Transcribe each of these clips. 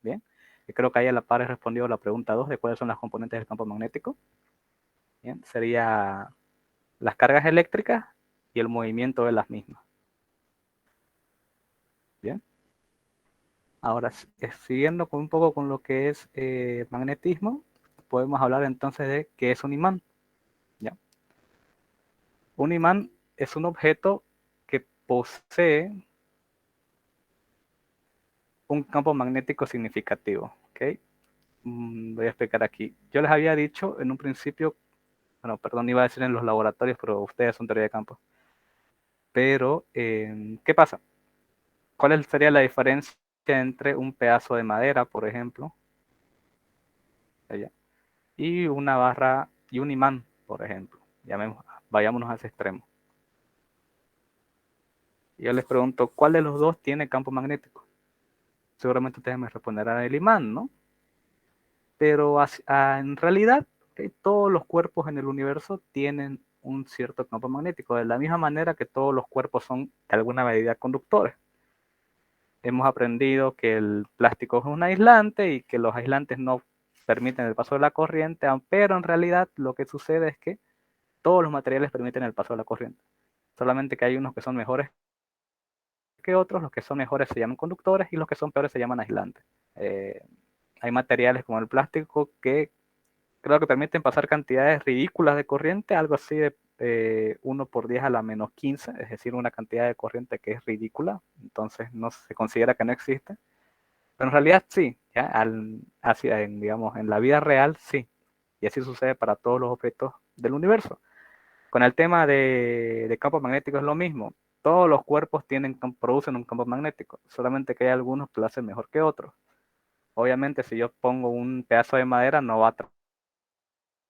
Bien, y creo que ahí a la par he respondido la pregunta 2 de cuáles son las componentes del campo magnético. Bien, sería las cargas eléctricas y el movimiento de las mismas. Bien. Ahora, siguiendo un poco con lo que es magnetismo, podemos hablar entonces de qué es un imán. ¿Ya? Un imán es un objeto que posee un campo magnético significativo. ¿Okay? Voy a explicar aquí. Yo les había dicho en un principio, bueno, perdón, iba a decir en los laboratorios, pero ustedes son teoría de campo. Pero, ¿qué pasa? ¿Cuál sería la diferencia entre un pedazo de madera, por ejemplo, y una barra y un imán, por ejemplo? Vayámonos a ese extremo. Y yo les pregunto, ¿cuál de los dos tiene campo magnético? Seguramente ustedes me responderán el imán, ¿no? Pero en realidad, todos los cuerpos en el universo tienen un cierto campo magnético, de la misma manera que todos los cuerpos son de alguna medida conductores. Hemos aprendido que el plástico es un aislante y que los aislantes no permiten el paso de la corriente, pero en realidad lo que sucede es que todos los materiales permiten el paso de la corriente. Solamente que hay unos que son mejores que otros, los que son mejores se llaman conductores y los que son peores se llaman aislantes. Eh, Hay materiales como el plástico que creo que permiten pasar cantidades ridículas de corriente, algo así de 1 por 10 a la menos 15, es decir, una cantidad de corriente que es ridícula, entonces no se considera que no existe. Pero en realidad sí, ¿ya? Digamos, en la vida real sí, y así sucede para todos los objetos del universo. Con el tema de campo magnético es lo mismo. Todos los cuerpos producen un campo magnético, solamente que hay algunos que lo hacen mejor que otros. Obviamente, si yo pongo un pedazo de madera, no va a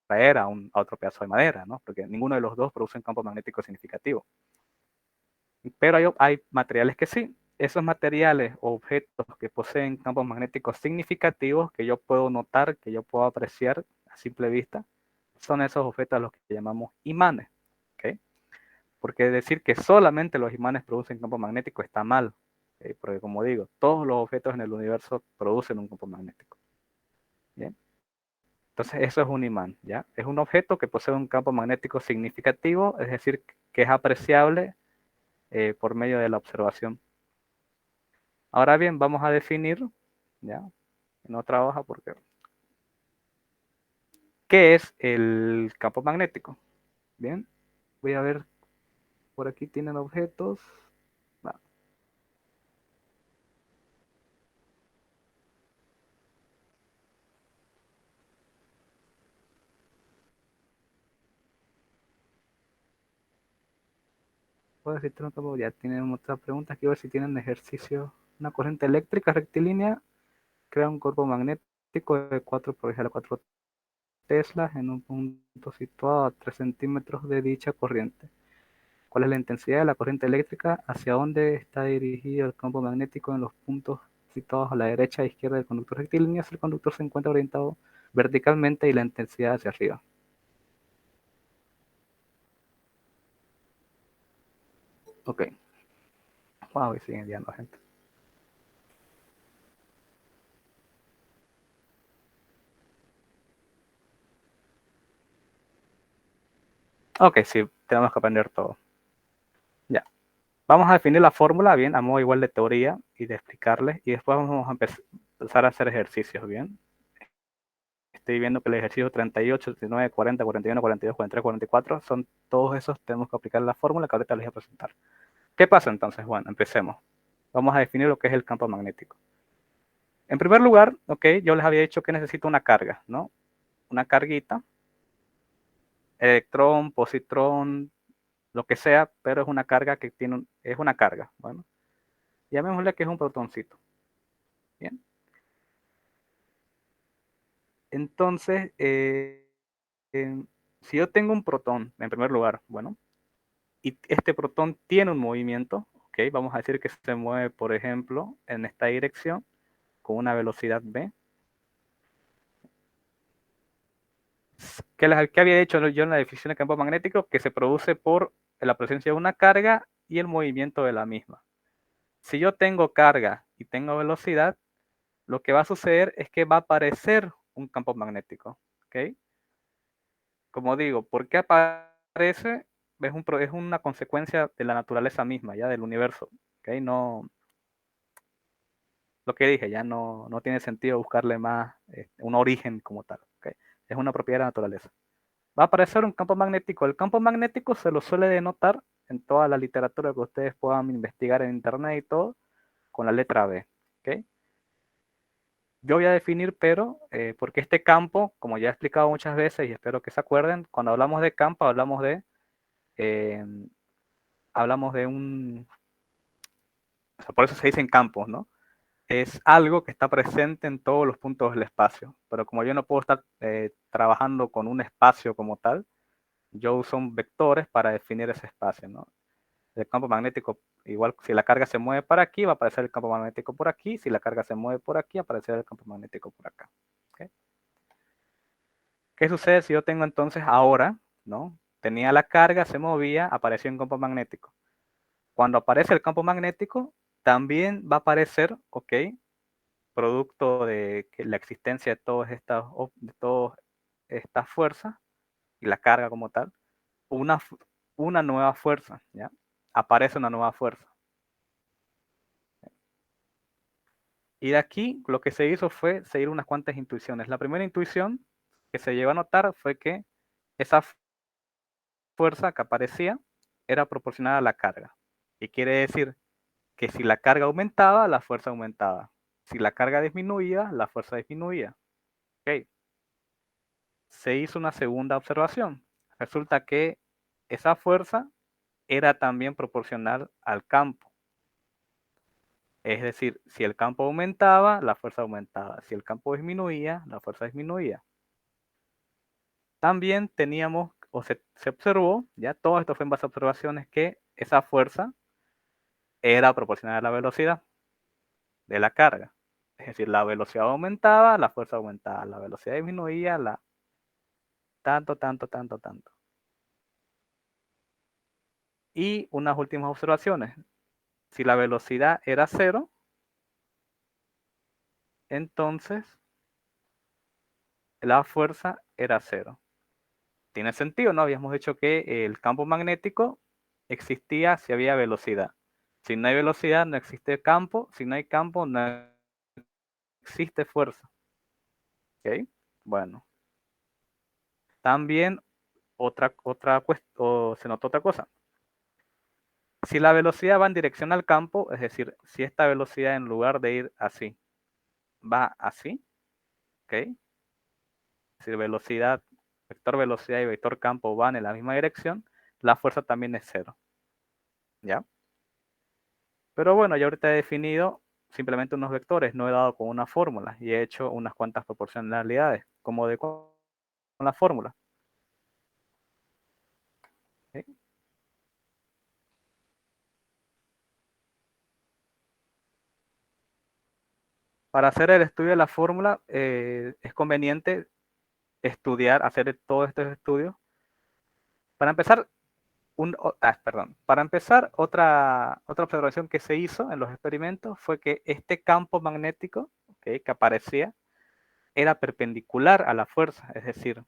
traer a otro pedazo de madera, ¿no? Porque ninguno de los dos produce un campo magnético significativo. Pero hay materiales que sí. Esos materiales o objetos que poseen campos magnéticos significativos que yo puedo notar, que yo puedo apreciar a simple vista, son esos objetos a los que llamamos imanes. ¿Okay? Porque decir que solamente los imanes producen campo magnético está mal. ¿Okay? Porque como digo, todos los objetos en el universo producen un campo magnético. ¿Bien? Entonces eso es un imán. ¿Ya? Es un objeto que posee un campo magnético significativo, es decir, que es apreciable por medio de la observación. Ahora bien, vamos a definir, ya, no trabaja porque, ¿qué es el campo magnético? Bien, voy a ver, por aquí tienen objetos. Va. Puedo decir, ya tienen otras preguntas, quiero ver si tienen ejercicio. Una corriente eléctrica rectilínea crea un cuerpo magnético de 4 por 10 a la 4 teslas en un punto situado a 3 centímetros de dicha corriente. ¿Cuál es la intensidad de la corriente eléctrica? ¿Hacia dónde está dirigido el campo magnético en los puntos situados a la derecha e izquierda del conductor rectilíneo? Si el conductor se encuentra orientado verticalmente y la intensidad hacia arriba. Ok. Wow, y siguen enviando gente. Ok, sí, tenemos que aprender todo. Ya. Vamos a definir la fórmula, bien, a modo igual de teoría y de explicarles, y después vamos a empezar a hacer ejercicios, bien. Estoy viendo que el ejercicio 38, 39, 40, 41, 42, 43, 44, son todos esos, tenemos que aplicar la fórmula que ahorita les voy a presentar. ¿Qué pasa entonces? Bueno, empecemos. Vamos a definir lo que es el campo magnético. En primer lugar, ok, yo les había dicho que necesito una carga, ¿no? Una carguita, electrón, positrón, lo que sea, pero es una carga que es una carga. Bueno, llamémosle que es un protoncito. Bien. Entonces, si yo tengo un protón, en primer lugar, bueno, y este protón tiene un movimiento, ok, vamos a decir que se mueve, por ejemplo, en esta dirección, con una velocidad v. ¿Qué había dicho yo en la definición de campo magnético? Que se produce por la presencia de una carga y el movimiento de la misma. Si yo tengo carga y tengo velocidad, lo que va a suceder es que va a aparecer un campo magnético. ¿Ok? Como digo, ¿por qué aparece? Es una consecuencia de la naturaleza misma, ya del universo. ¿Ok? No, lo que dije, ya no tiene sentido buscarle más un origen como tal. ¿Ok? Es una propiedad de la naturaleza. Va a aparecer un campo magnético. El campo magnético se lo suele denotar en toda la literatura que ustedes puedan investigar en internet y todo, con la letra B. ¿Ok? Yo voy a definir, pero, porque este campo, como ya he explicado muchas veces y espero que se acuerden, cuando hablamos de campo eh, hablamos de un, o sea, por eso se dicen campos, ¿no? Es algo que está presente en todos los puntos del espacio, pero como yo no puedo estar trabajando con un espacio como tal, yo uso vectores para definir ese espacio, ¿no? El campo magnético, igual si la carga se mueve para aquí, va a aparecer el campo magnético por aquí, si la carga se mueve por aquí, aparecerá el campo magnético por acá. ¿Okay? ¿Qué sucede si yo tengo entonces ahora, ¿no? Tenía la carga, se movía, apareció un campo magnético. Cuando aparece el campo magnético, también va a aparecer, ¿ok? Producto de que la existencia de todas estas fuerzas y la carga como tal, una, una nueva fuerza, ¿ya? Aparece una nueva fuerza. Y de aquí lo que se hizo fue seguir unas cuantas intuiciones. La primera intuición que se llegó a notar fue que esa fuerza que aparecía era proporcional a la carga. Y quiere decir que si la carga aumentaba, la fuerza aumentaba. Si la carga disminuía, la fuerza disminuía. Okay. Se hizo una segunda observación. Resulta que esa fuerza era también proporcional al campo. Es decir, si el campo aumentaba, la fuerza aumentaba. Si el campo disminuía, la fuerza disminuía. También teníamos, o se observó, ya todo esto fue en base a observaciones, que esa fuerza era proporcional a la velocidad de la carga. Es decir, la velocidad aumentaba, la fuerza aumentaba, la velocidad disminuía, tanto. Y unas últimas observaciones. Si la velocidad era cero, entonces la fuerza era cero. Tiene sentido, ¿no? Habíamos dicho que el campo magnético existía si había velocidad. Si no hay velocidad, no existe campo. Si no hay campo, no existe fuerza. ¿Ok? Bueno. También se notó otra cosa. Si la velocidad va en dirección al campo, es decir, si esta velocidad en lugar de ir así, va así, ¿ok? Si velocidad, vector velocidad y vector campo van en la misma dirección, la fuerza también es cero, ¿ya? Pero bueno, ya ahorita he definido simplemente unos vectores, no he dado con una fórmula y he hecho unas cuantas proporcionalidades, como de con la fórmula. ¿Ok? Para hacer el estudio de la fórmula es conveniente hacer todos estos estudios. Para empezar, para empezar, otra observación que se hizo en los experimentos fue que este campo magnético, ¿okay?, que aparecía era perpendicular a la fuerza, es decir,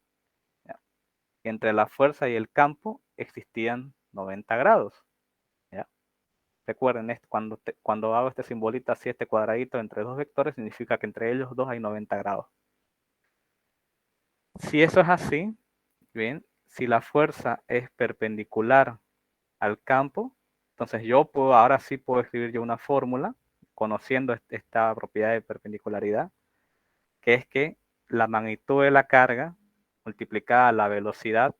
¿ya?, entre la fuerza y el campo existían 90 grados. ¿Ya? Recuerden, cuando hago este simbolito así, este cuadradito entre dos vectores, significa que entre ellos dos hay 90 grados. Si eso es así, bien, si la fuerza es perpendicular al campo, entonces ahora sí puedo escribir yo una fórmula conociendo esta propiedad de perpendicularidad, que es que la magnitud de la carga multiplicada a la velocidad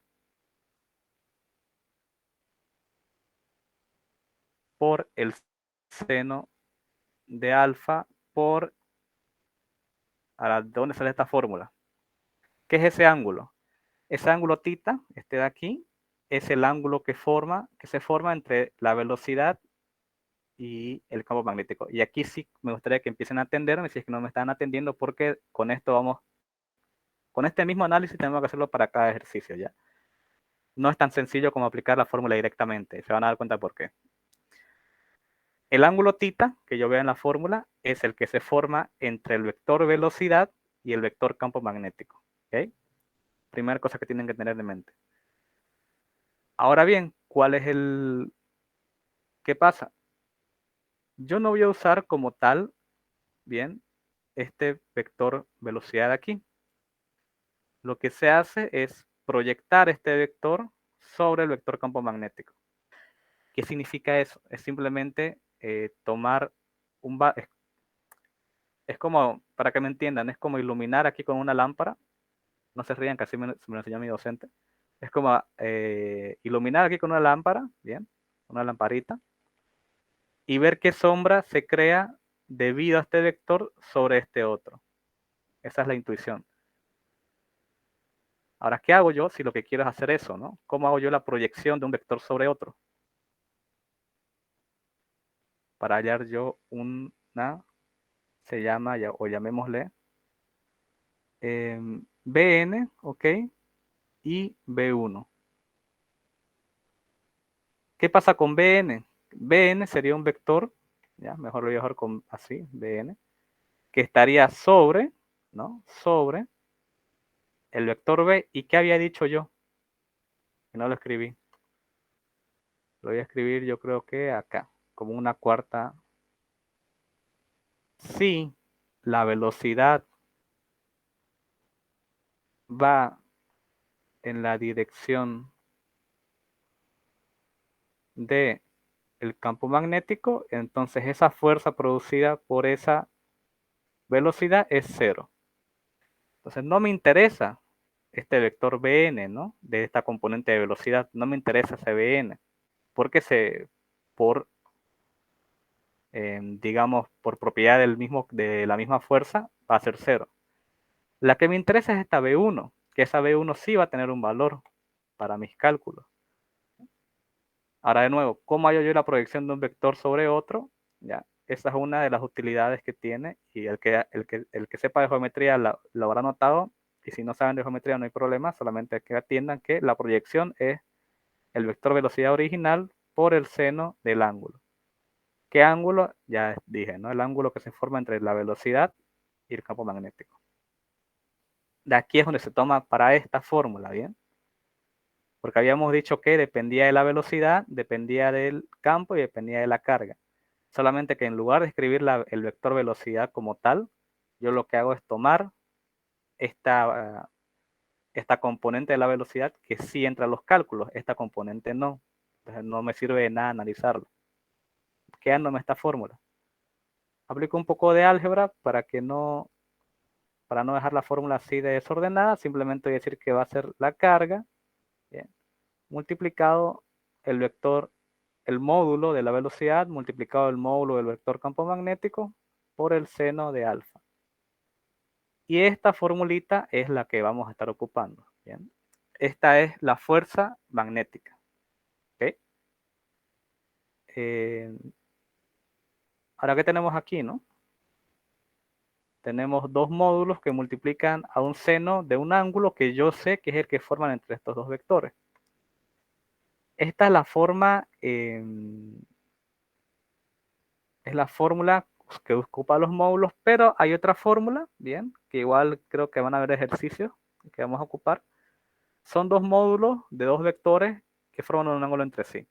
por el seno de alfa por, ahora, ¿de dónde sale esta fórmula? ¿Qué es ese ángulo? Ese ángulo tita, este de aquí, es el ángulo que se forma entre la velocidad y el campo magnético. Y aquí sí me gustaría que empiecen a atenderme, si es que no me están atendiendo, porque con este mismo análisis tenemos que hacerlo para cada ejercicio, ¿ya? No es tan sencillo como aplicar la fórmula directamente, se van a dar cuenta por qué. El ángulo θ que yo veo en la fórmula es el que se forma entre el vector velocidad y el vector campo magnético. ¿Okay? Primera cosa que tienen que tener en mente. Ahora bien, ¿cuál es el... ¿Qué pasa? Yo no voy a usar como tal, bien, este vector velocidad aquí. Lo que se hace es proyectar este vector sobre el vector campo magnético. ¿Qué significa eso? Es simplemente tomar un... Es como, para que me entiendan, es como iluminar aquí con una lámpara. No se rían, que así me lo enseñó mi docente. Es como iluminar aquí con una lámpara, bien, una lamparita, y ver qué sombra se crea debido a este vector sobre este otro. Esa es la intuición. Ahora, ¿qué hago yo si lo que quiero es hacer eso, ¿no? ¿Cómo hago yo la proyección de un vector sobre otro? Para hallar yo una, se llama, o llamémosle, Bn, ¿ok? Y B1. ¿Qué pasa con Bn? Bn sería un vector, ya, mejor lo voy a dejar con así, Bn, que estaría sobre, ¿no? Sobre el vector B. ¿Y qué había dicho yo? Que no lo escribí. Lo voy a escribir yo creo que acá, como una cuarta. Si la velocidad va en la dirección de el campo magnético, entonces esa fuerza producida por esa velocidad es cero. Entonces no me interesa este vector Bn, ¿no? De esta componente de velocidad, no me interesa ese Bn, porque por, digamos, por propiedad de la misma fuerza va a ser cero. La que me interesa es esta B1, que esa B1 sí va a tener un valor para mis cálculos. Ahora de nuevo, ¿cómo hallo yo la proyección de un vector sobre otro? Ya, esa es una de las utilidades que tiene y el que sepa de geometría lo habrá notado, y si no saben de geometría no hay problema, solamente que atiendan que la proyección es el vector velocidad original por el seno del ángulo. ¿Qué ángulo? Ya dije, ¿no? El ángulo que se forma entre la velocidad y el campo magnético. De aquí es donde se toma para esta fórmula, ¿bien? Porque habíamos dicho que dependía de la velocidad, dependía del campo y dependía de la carga. Solamente que en lugar de escribir el vector velocidad como tal, yo lo que hago es tomar esta componente de la velocidad que sí entra a los cálculos, esta componente no. Entonces no me sirve de nada analizarlo. Quedándome esta fórmula. Aplico un poco de álgebra para no dejar la fórmula así de desordenada, simplemente voy a decir que va a ser la carga, bien, multiplicado el vector, el módulo de la velocidad, multiplicado el módulo del vector campo magnético por el seno de alfa. Y esta formulita es la que vamos a estar ocupando. ¿Bien? Esta es la fuerza magnética. ¿Okay? Ahora, ¿qué tenemos aquí? ¿No? Tenemos dos módulos que multiplican a un seno de un ángulo que yo sé que es el que forman entre estos dos vectores. Esta es la forma, es la fórmula que ocupa los módulos, pero hay otra fórmula, bien, que igual creo que van a haber ejercicios que vamos a ocupar. Son dos módulos de dos vectores que forman un ángulo entre sí.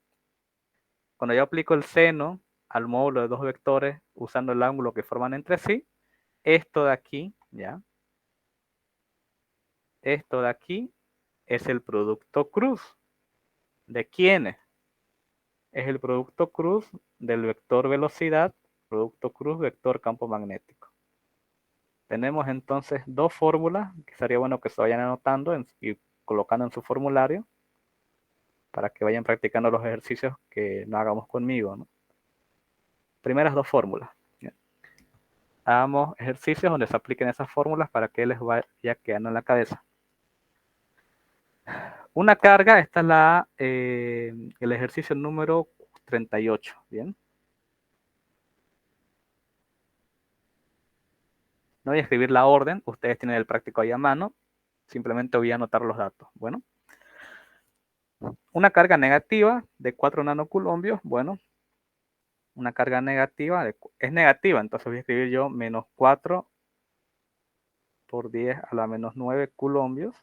Cuando yo aplico el seno al módulo de dos vectores usando el ángulo que forman entre sí, esto de aquí, ¿ya? Esto de aquí es el producto cruz. ¿De quiénes? Es el producto cruz del vector velocidad, producto cruz, vector campo magnético. Tenemos entonces dos fórmulas que sería bueno que se vayan anotando y colocando en su formulario para que vayan practicando los ejercicios que no hagamos conmigo, ¿no? Primeras dos fórmulas. Hagamos ejercicios donde se apliquen esas fórmulas para que les vaya quedando en la cabeza. Una carga, esta es el ejercicio número 38, ¿bien? No voy a escribir la orden, ustedes tienen el práctico ahí a mano, simplemente voy a anotar los datos. Bueno, una carga negativa de 4 nanocoulombios, bueno, una carga negativa, es negativa, entonces voy a escribir yo menos 4 por 10 a la menos 9 coulombios,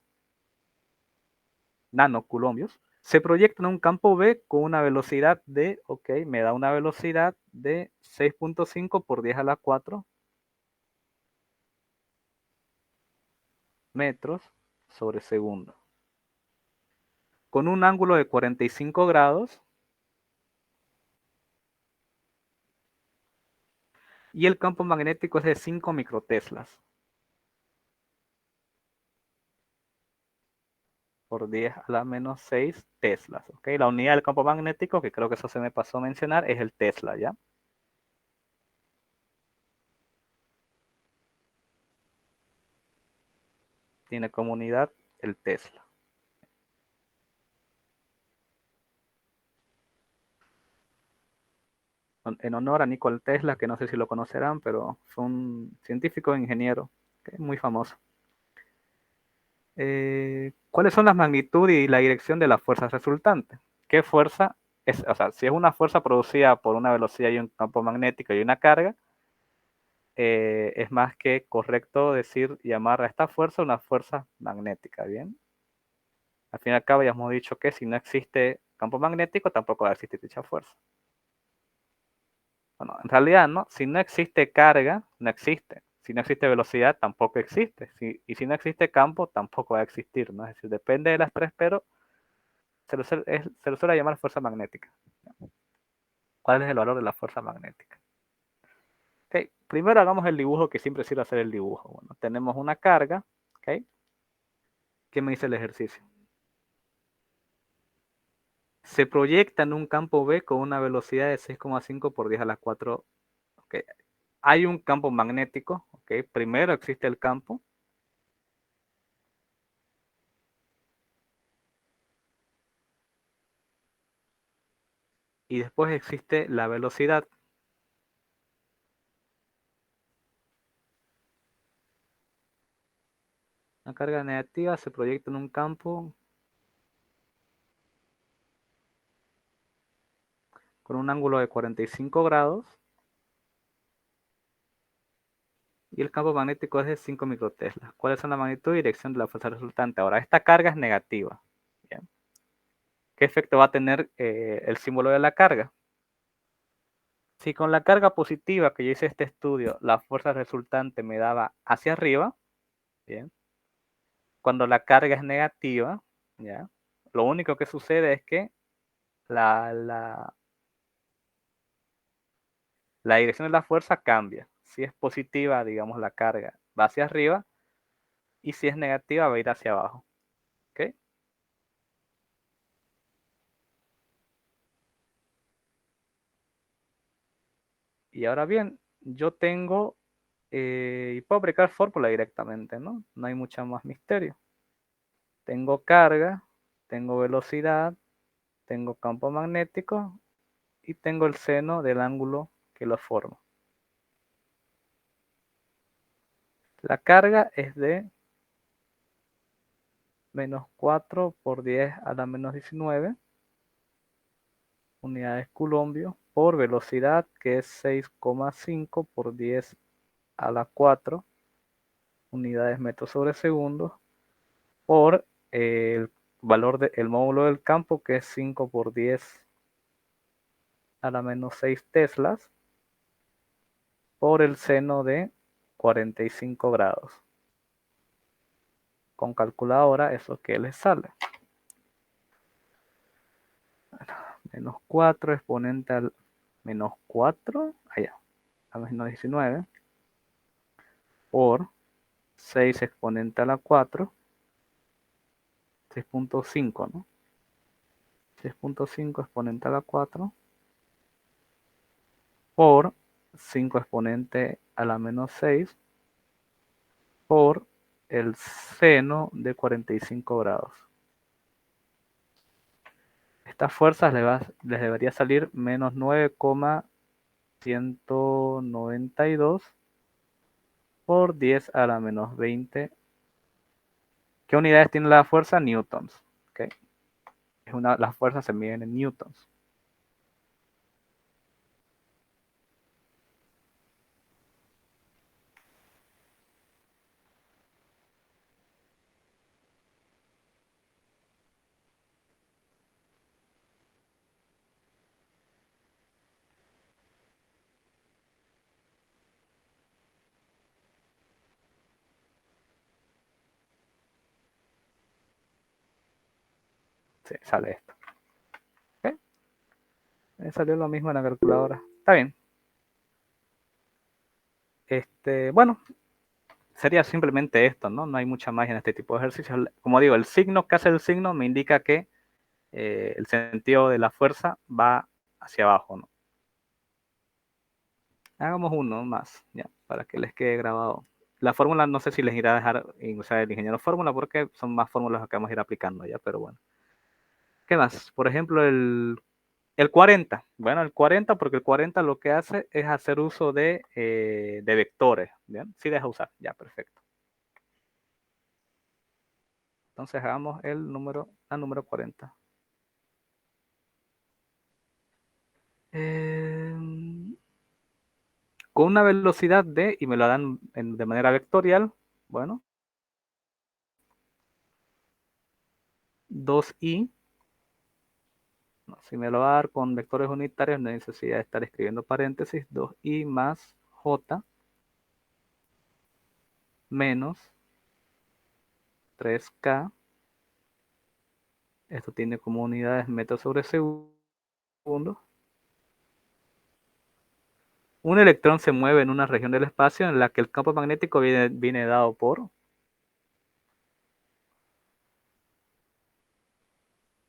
nanocoulombios, se proyecta en un campo B con una velocidad de, ok, me da una velocidad de 6.5 por 10 a la 4 metros sobre segundo, con un ángulo de 45 grados y el campo magnético es de 5 microteslas por 10 a la menos 6 teslas. ¿Okay? La unidad del campo magnético, que creo que eso se me pasó a mencionar, es el tesla, ¿ya? Tiene como unidad el tesla. En honor a Nikola Tesla, que no sé si lo conocerán, pero fue un científico e ingeniero, ¿okay? Muy famoso. ¿Cuáles son las magnitudes y la dirección de las fuerzas resultantes? ¿Qué fuerza es? O sea, si es una fuerza producida por una velocidad y un campo magnético y una carga, es más que correcto decir, llamar a esta fuerza una fuerza magnética, ¿bien? Al fin y al cabo ya hemos dicho que si no existe campo magnético, tampoco va a existir dicha fuerza. Bueno, en realidad, ¿no? Si no existe carga, no existe. Si no existe velocidad, tampoco existe. Y si no existe campo, tampoco va a existir, ¿no? Es decir, depende de las tres, pero se lo suele llamar fuerza magnética. ¿Cuál es el valor de la fuerza magnética? Okay. Primero hagamos el dibujo que siempre sirve hacer el dibujo. Bueno, tenemos una carga, ¿ok? ¿Qué me dice el ejercicio? Se proyecta en un campo B con una velocidad de 6,5 por 10 a la 4. Okay. Hay un campo magnético, ¿ok? Primero existe el campo. Y después existe la velocidad. La carga negativa se proyecta en un campo con un ángulo de 45 grados y el campo magnético es de 5 microteslas. ¿Cuáles son la magnitud y dirección de la fuerza resultante? Ahora, esta carga es negativa. ¿Bien? ¿Qué efecto va a tener el símbolo de la carga? Si con la carga positiva que yo hice este estudio, la fuerza resultante me daba hacia arriba, ¿bien? Cuando la carga es negativa, ¿ya? Lo único que sucede es que la dirección de la fuerza cambia. Si es positiva, digamos, la carga va hacia arriba y si es negativa va a ir hacia abajo. ¿Okay? Y ahora bien, yo tengo, y puedo aplicar fórmula directamente, ¿no? No hay mucho más misterio. Tengo carga, tengo velocidad, tengo campo magnético y tengo el seno del ángulo que lo forma. La carga es de menos 4 por 10 a la menos 19 unidades coulombio por velocidad, que es 6,5 por 10 a la 4 unidades metros sobre segundo, por el valor del módulo del campo, que es 5 por 10 a la menos 6 teslas, por el seno de 45 grados. Con calculadora, eso que les sale. Menos 4 exponente al menos 4, allá, a menos 19, por 6 exponente a la 4, 6.5, ¿no? 6.5 exponente a la 4 por 5 exponente a la menos 6 por el seno de 45 grados. Estas fuerzas les debería salir menos 9,192 por 10 a la menos 20. ¿Qué unidades tiene la fuerza? Newtons. ¿Okay? Las fuerzas se miden en newtons. Sí, sale esto. ¿Okay? Salió lo mismo en la calculadora. Está bien. Bueno, sería simplemente esto, ¿no? No hay mucha magia en este tipo de ejercicios. Como digo, el signo que hace el signo me indica que el sentido de la fuerza va hacia abajo, ¿no? Hagamos uno más, ya, para que les quede grabado. La fórmula no sé si les irá a dejar usar el ingeniero fórmula porque son más fórmulas que vamos a ir aplicando ya, pero bueno. ¿Qué más? Por ejemplo, el 40. Bueno, el 40 porque el 40 lo que hace es hacer uso de vectores. ¿Bien? Sí deja usar. Ya, perfecto. Entonces hagamos la número 40. Eh, con una velocidad y me lo dan de manera vectorial, bueno, 2i. No, si me lo va a dar con vectores unitarios, no hay necesidad de estar escribiendo paréntesis, 2i más j menos 3k. Esto tiene como unidades metros sobre segundo. Un electrón se mueve en una región del espacio en la que el campo magnético viene dado por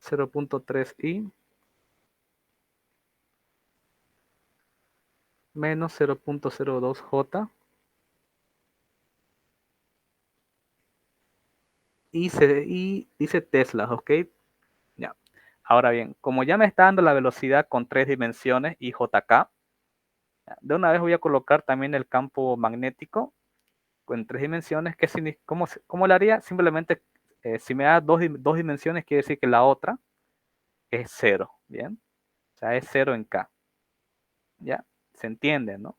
0.3i menos 0.02j y dice Tesla, ¿ok? Ya. Ahora bien, como ya me está dando la velocidad con 3 dimensiones y jk, de una vez voy a colocar también el campo magnético en 3 dimensiones. ¿Cómo lo haría? Simplemente, si me da dos dimensiones, quiere decir que la otra es 0, ¿bien? O sea, es 0 en K. ¿Ya? ¿Se entiende, no?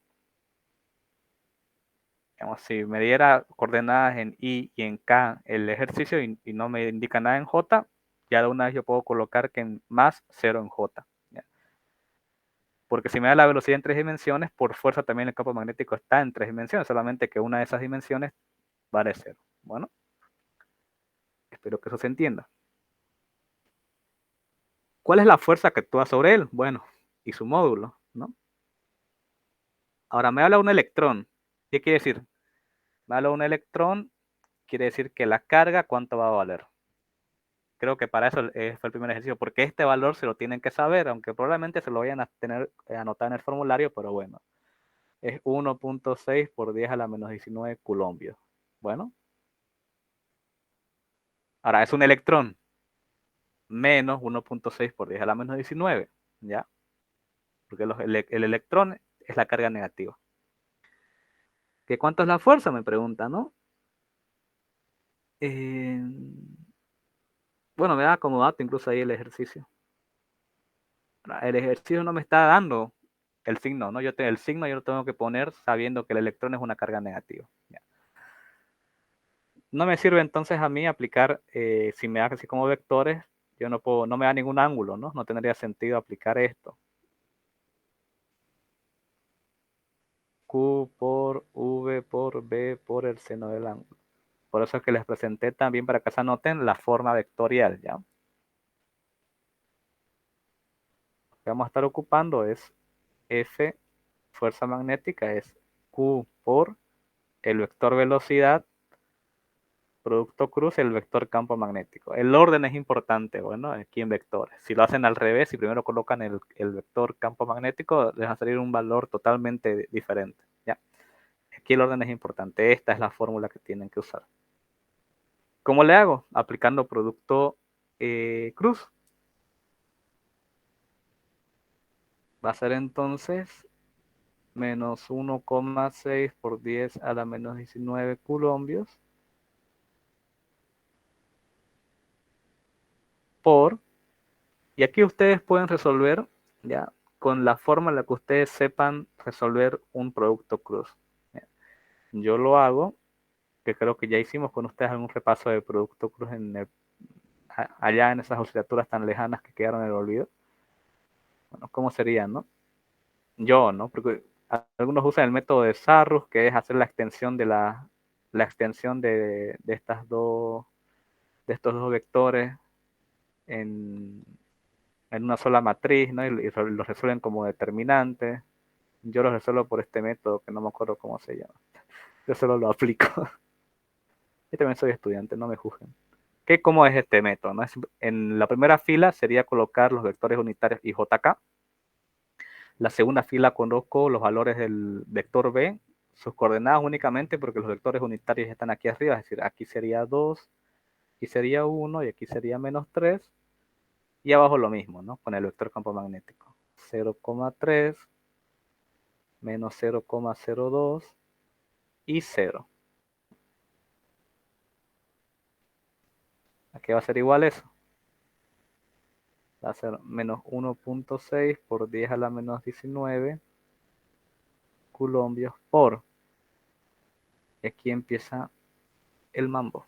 Digamos, si me diera coordenadas en I y en K el ejercicio y no me indica nada en J, ya de una vez yo puedo colocar que en más 0 en J. ¿Ya? Porque si me da la velocidad en 3 dimensiones, por fuerza también el campo magnético está en 3 dimensiones, solamente que una de esas dimensiones vale 0. Bueno, espero que eso se entienda. ¿Cuál es la fuerza que actúa sobre él? Bueno, y su módulo, ¿no? Ahora me habla un electrón. ¿Qué quiere decir? Me habla un electrón, quiere decir que la carga, ¿cuánto va a valer? Creo que para eso fue el primer ejercicio, porque este valor se lo tienen que saber, aunque probablemente se lo vayan a tener anotado en el formulario, pero bueno, es 1.6 por 10 a la menos 19 coulombios. Bueno, ahora es un electrón, menos 1.6 por 10 a la menos 19, ¿ya? Porque el electrón es la carga negativa. ¿Qué cuánto es la fuerza? Me pregunta, ¿no? Eh, bueno, me da como dato incluso ahí el ejercicio. El ejercicio no me está dando el signo, ¿no? El signo yo lo tengo que poner sabiendo que el electrón es una carga negativa. ¿Ya? No me sirve entonces a mí aplicar, si me da así como vectores, yo no puedo, no me da ningún ángulo, ¿no? No tendría sentido aplicar esto. Q por V por B por el seno del ángulo. Por eso es que les presenté también para que se anoten la forma vectorial, ¿ya? Lo que vamos a estar ocupando es F, fuerza magnética, es Q por el vector velocidad, producto cruz, el vector campo magnético. El orden es importante, bueno, aquí en vectores. Si lo hacen al revés, si primero colocan el vector campo magnético, les va a salir un valor totalmente diferente, ¿ya? Aquí el orden es importante. Esta es la fórmula que tienen que usar. ¿Cómo le hago? Aplicando producto cruz. Va a ser entonces menos 1,6 por 10 a la menos 19 coulombios por, y aquí ustedes pueden resolver ya con la forma en la que ustedes sepan resolver un producto cruz. Yo lo hago, que creo que ya hicimos con ustedes algún repaso de producto cruz allá en esas oscilaturas tan lejanas que quedaron en el olvido. Bueno, ¿cómo sería, no? Yo, ¿no? Porque algunos usan el método de Sarrus, que es hacer la extensión de estas dos, de estos dos vectores en, en una sola matriz, ¿no? Y lo resuelven como determinante. Yo lo resuelvo por este método que no me acuerdo cómo se llama. Yo solo lo aplico. Yo también soy estudiante, no me juzguen. ¿Cómo es este método? ¿No? En la primera fila sería colocar los vectores unitarios IJK. La segunda fila coloco los valores del vector B, sus coordenadas únicamente porque los vectores unitarios están aquí arriba, es decir, aquí sería 2, aquí sería 1 y aquí sería -3. Y abajo lo mismo, ¿no? Con el vector campo magnético. 0,3, -0,02 y 0. ¿A qué va a ser igual eso? Va a ser menos 1,6 por 10 a la menos 19 coulombios por. Y aquí empieza el mambo.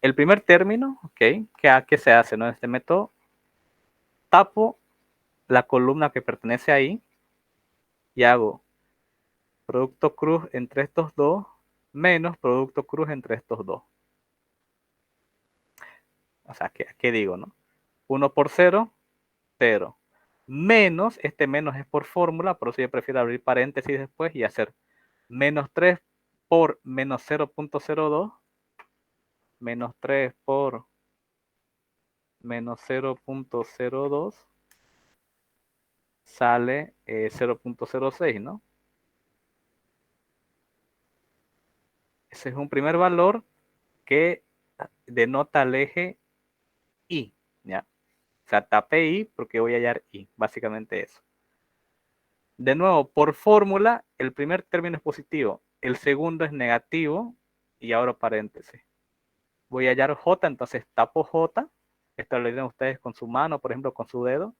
El primer término, ¿ok? ¿Qué se hace, no? Este método, tapo la columna que pertenece ahí y hago producto cruz entre estos dos menos producto cruz entre estos dos. O sea, ¿qué digo, no? 1 por 0, 0. Menos, este menos es por fórmula, por eso yo prefiero abrir paréntesis después y hacer -3 por menos 0,02, menos 3 por menos 0,02, sale 0,06, ¿no? Ese es un primer valor que denota el eje Y, ¿ya? O sea, tapé I porque voy a hallar I, básicamente eso. De nuevo, por fórmula, el primer término es positivo, el segundo es negativo y abro paréntesis. Voy a hallar J, entonces tapo J, esto lo dicen ustedes con su mano, por ejemplo, con su dedo,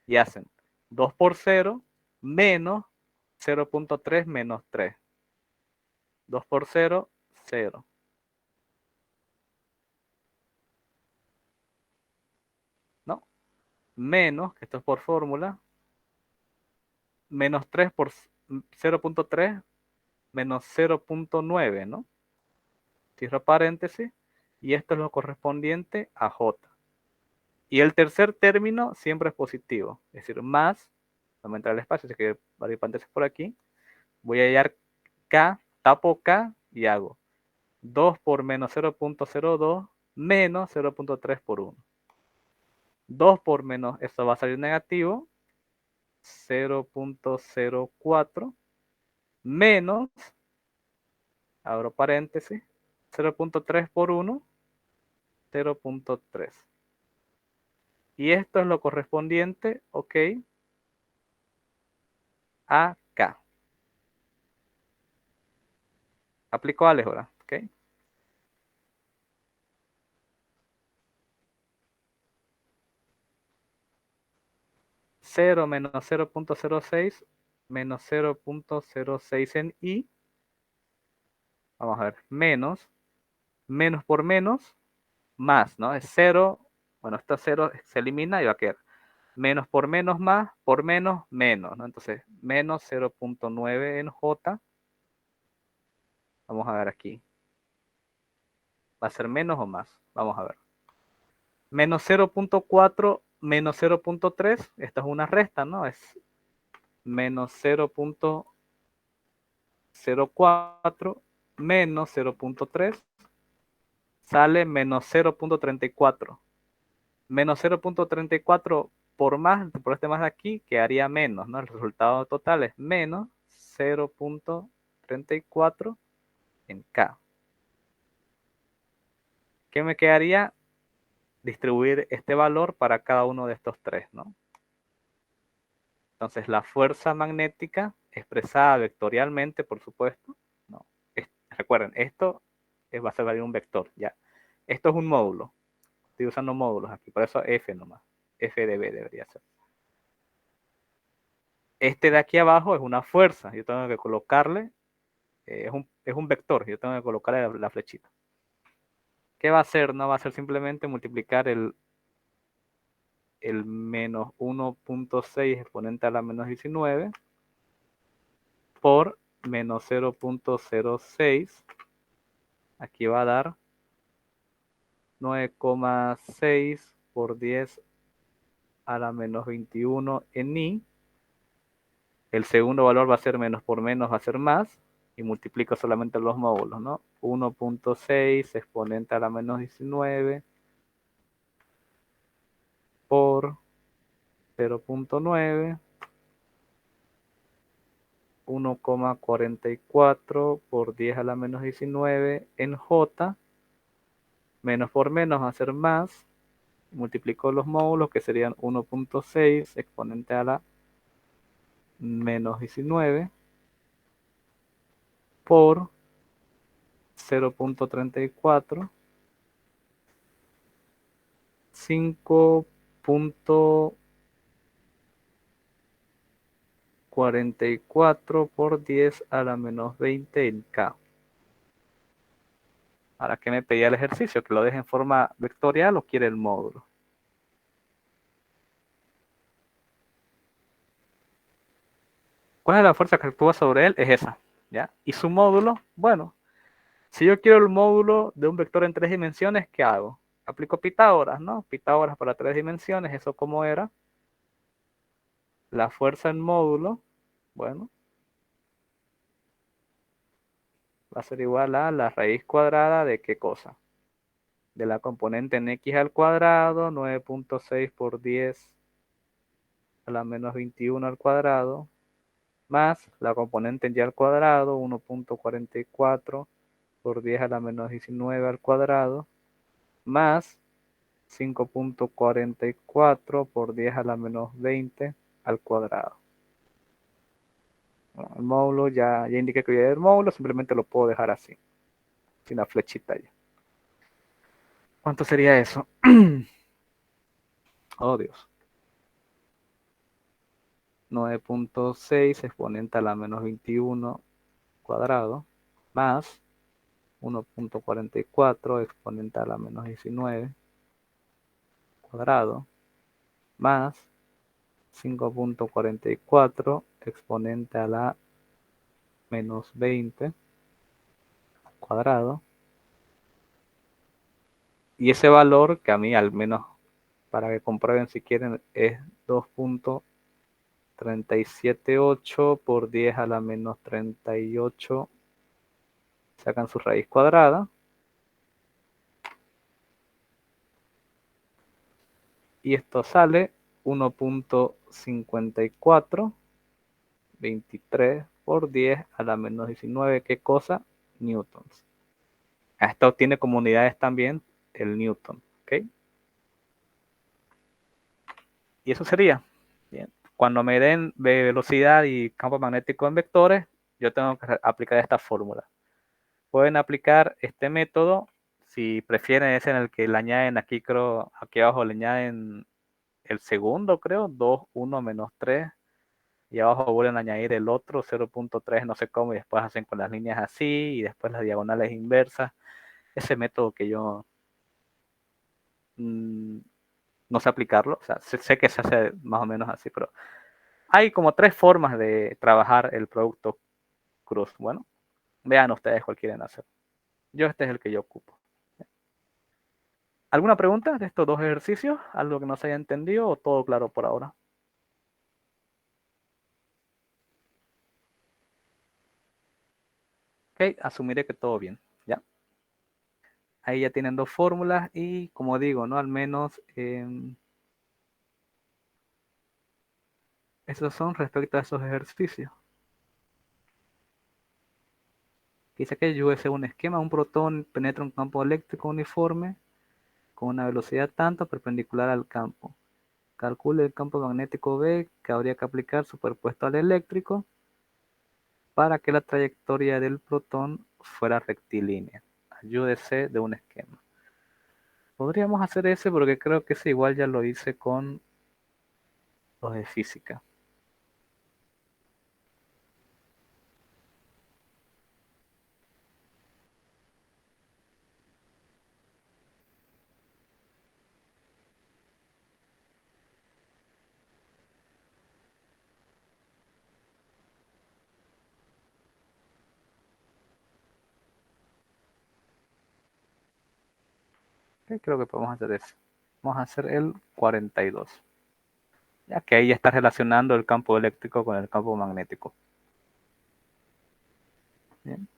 y hacen 2 por 0 menos 0,3 menos 3. 2 por 0, 0. ¿No? Menos, que esto es por fórmula, menos 3 por 0,3 menos 0,9, ¿no? Cierro paréntesis, y esto es lo correspondiente a J. Y el tercer término siempre es positivo, es decir, más, no me entra el espacio, así que abrir paréntesis por aquí, voy a hallar K, tapo K y hago 2 por menos 0,02 menos 0,3 por 1. 2 por menos, esto va a salir negativo, 0,04 menos, abro paréntesis, 0,3 por 1, 0,3. Y esto es lo correspondiente, ok, a K. Aplico álgebra, ok. 0 menos 0,06 menos 0,06 en I. Vamos a ver, menos por menos, más, ¿no? Es 0, bueno, esta 0 se elimina y va a quedar menos por menos más, por menos, menos, ¿no? Entonces, menos 0,9 en J. Vamos a ver aquí. ¿Va a ser menos o más? Vamos a ver. Menos 0,4 menos 0,3. Esta es una resta, ¿no? Es menos 0,04 menos 0,3. Sale menos 0,34. Menos 0,34 por este más de aquí, quedaría menos, ¿no? El resultado total es menos 0,34 en K. ¿Qué me quedaría? Distribuir este valor para cada uno de estos tres, ¿no? Entonces, la fuerza magnética expresada vectorialmente, por supuesto, ¿no? Recuerden, esto va a ser un vector, ¿ya? Esto es un módulo. Estoy usando módulos aquí, por eso F nomás. F de B debería ser. Este de aquí abajo es una fuerza. Yo tengo que colocarle, es un vector, yo tengo que colocarle la flechita. ¿Qué va a hacer? No va a ser simplemente multiplicar el menos 1,6 exponente a la menos 19 por menos 0,06. Aquí va a dar 9,6 por 10 a la menos 21 en i. El segundo valor va a ser menos por menos, va a ser más. Y multiplico solamente los módulos, ¿no? 1,6 exponente a la menos 19 por 0,9. 1,44 por 10 a la menos 19 en j. Menos por menos va a ser más. Multiplico los módulos, que serían 1,6 exponente a la menos 19 por 0,34. 5,44 por 10 a la menos 20 en K. Ahora, ¿qué me pedía el ejercicio? ¿Que lo deje en forma vectorial o quiere el módulo? ¿Cuál es la fuerza que actúa sobre él? Es esa, ¿ya? Y su módulo, bueno, si yo quiero el módulo de un vector en 3 dimensiones, ¿qué hago? Aplico Pitágoras, ¿no? Pitágoras para 3 dimensiones, ¿eso cómo era? La fuerza en módulo, bueno, va a ser igual a la raíz cuadrada de ¿qué cosa? De la componente en x al cuadrado, 9,6 por 10 a la menos 21 al cuadrado, más la componente en y al cuadrado, 1,44 por 10 a la menos 19 al cuadrado, más 5,44 por 10 a la menos 20 al cuadrado. Bueno, el módulo ya indiqué que voy a ir el módulo, simplemente lo puedo dejar así, sin la flechita ya. ¿Cuánto sería eso? Oh, Dios. 9,6 exponente a la menos 21 cuadrado, más 1,44 exponente a la menos 19 cuadrado, más 5,44 exponente a la menos 20 cuadrado. Y ese valor, que a mí al menos para que comprueben si quieren, es 2,378 por 10 a la menos 38. Sacan su raíz cuadrada. Y esto sale 1,5423 por 10 a la menos 19. ¿Qué cosa? Newtons. Esto tiene como unidades también el Newton. ¿Ok? Y eso sería. Bien. Cuando me den velocidad y campo magnético en vectores, yo tengo que aplicar esta fórmula. Pueden aplicar este método si prefieren, es en el que le añaden aquí, creo, aquí abajo le añaden el segundo, creo, 2, 1 menos 3, y abajo vuelven a añadir el otro 0,3, no sé cómo, y después hacen con las líneas así y después las diagonales inversas. Ese método que yo no sé aplicarlo, o sea, sé que se hace más o menos así, pero hay como 3 formas de trabajar el producto cruz. Bueno, vean ustedes cuál quieren hacer. Yo este es el que yo ocupo. ¿Alguna pregunta de estos dos ejercicios? ¿Algo que no se haya entendido o todo claro por ahora? Ok, asumiré que todo bien, ¿ya? Ahí ya tienen dos fórmulas y como digo, ¿no? Al menos esos son respecto a esos ejercicios. Dice que yo es un esquema, un protón penetra un campo eléctrico uniforme con una velocidad tanto perpendicular al campo. Calcule el campo magnético B que habría que aplicar superpuesto al eléctrico para que la trayectoria del protón fuera rectilínea. Ayúdese de un esquema. Podríamos hacer ese porque creo que ese igual ya lo hice con los de física. Ok, creo que podemos hacer eso. Vamos a hacer el 42. Ya que ahí ya está relacionando el campo eléctrico con el campo magnético. Bien.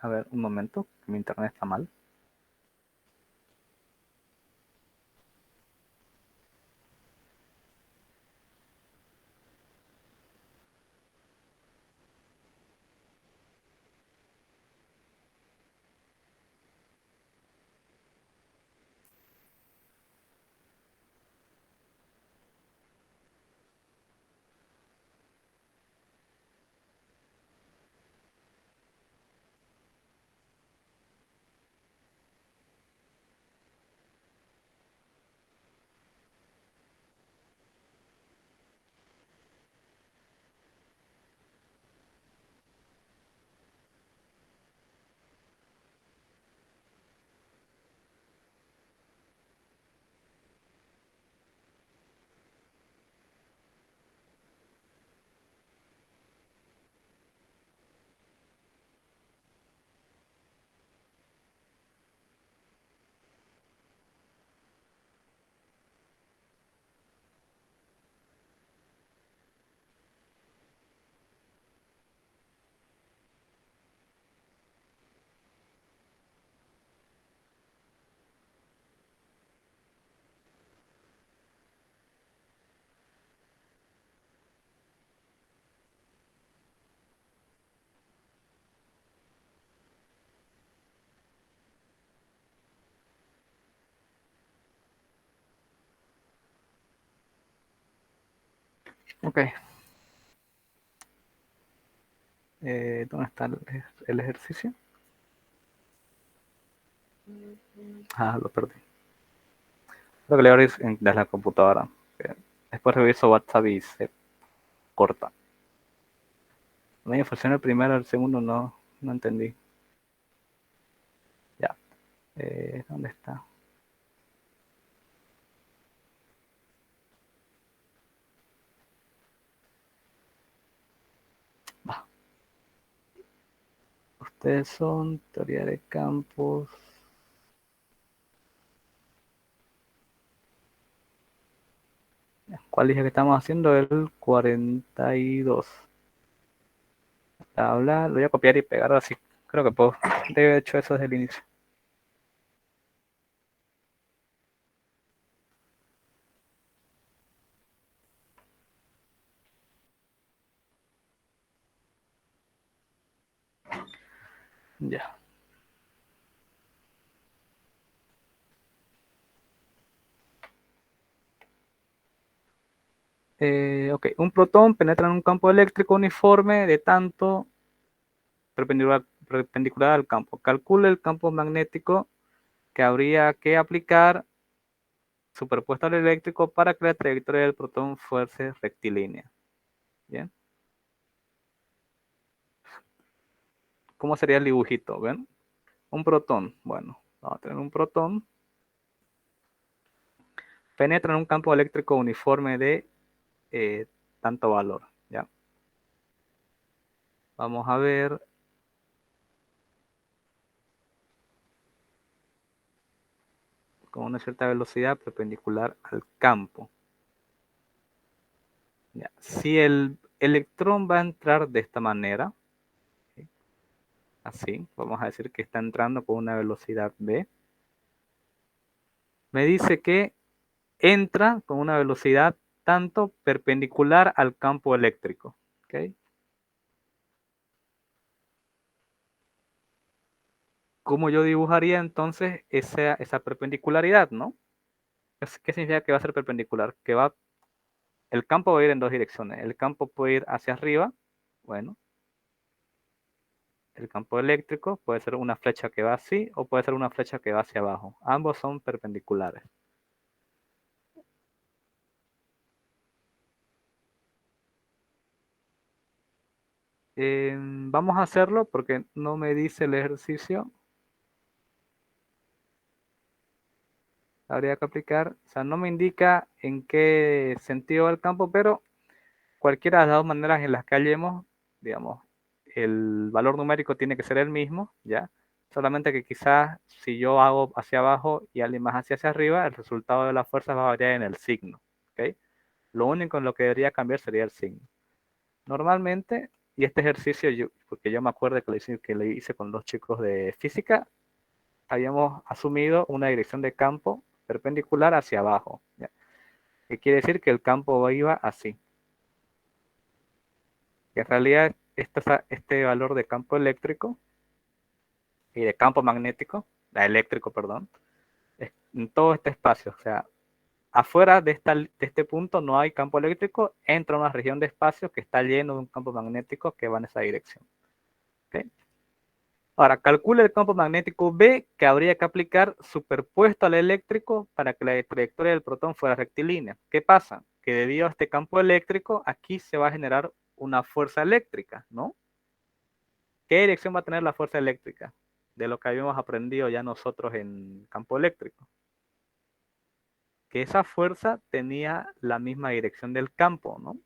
A ver, un momento, mi internet está mal. Ok. ¿Dónde está el ejercicio? Ah, lo perdí. Creo que le abrí desde la computadora. Después reviso WhatsApp y se corta. No funciona el primero, el segundo no entendí. Ya. ¿Dónde está? Va. Ustedes son teoría de campos. ¿Cuál dije que estamos haciendo? El 42. Habla, lo voy a copiar y pegar así. Creo que puedo. Debe haber hecho eso desde el inicio. Ya. Ok, un protón penetra en un campo eléctrico uniforme de tanto perpendicular al campo. Calcule el campo magnético que habría que aplicar superpuesto al eléctrico para que la trayectoria del protón fuese rectilínea. Bien. ¿Cómo sería el dibujito? ¿Ven? Un protón. Bueno, vamos a tener un protón. Penetra en un campo eléctrico uniforme de tanto valor. ¿Ya? Vamos a ver con una cierta velocidad perpendicular al campo. ¿Ya? Si el electrón va a entrar de esta manera, ¿sí? Así, vamos a decir que está entrando con una velocidad v, me dice que entra con una velocidad tanto perpendicular al campo eléctrico. ¿Okay? ¿Cómo yo dibujaría entonces esa perpendicularidad, no? ¿Qué significa que va a ser perpendicular? El campo va a ir en dos direcciones. El campo puede ir hacia arriba, bueno, el campo eléctrico puede ser una flecha que va así o puede ser una flecha que va hacia abajo. Ambos son perpendiculares. Vamos a hacerlo porque no me dice el ejercicio. Habría que aplicar, o sea, no me indica en qué sentido va el campo, pero cualquiera de las dos maneras en las que hallemos, digamos, el valor numérico tiene que ser el mismo, ¿ya? Solamente que quizás si yo hago hacia abajo y alguien más hacia arriba, el resultado de la fuerza va a variar en el signo, ¿ok? Lo único en lo que debería cambiar sería el signo. Normalmente, y este ejercicio, porque yo me acuerdo que le hice con dos chicos de física, habíamos asumido una dirección de campo perpendicular hacia abajo, ¿ya? Que quiere decir que el campo iba así. Que en realidad este valor de campo eléctrico y de campo magnético, eléctrico, perdón, es en todo este espacio. O sea, afuera de este punto no hay campo eléctrico, entra una región de espacio que está lleno de un campo magnético que va en esa dirección. ¿Okay? Ahora, calcule el campo magnético B que habría que aplicar superpuesto al eléctrico para que la trayectoria del protón fuera rectilínea. ¿Qué pasa? Que debido a este campo eléctrico, aquí se va a generar una fuerza eléctrica, ¿no? ¿Qué dirección va a tener la fuerza eléctrica? De lo que habíamos aprendido ya nosotros en campo eléctrico. Que esa fuerza tenía la misma dirección del campo, ¿no?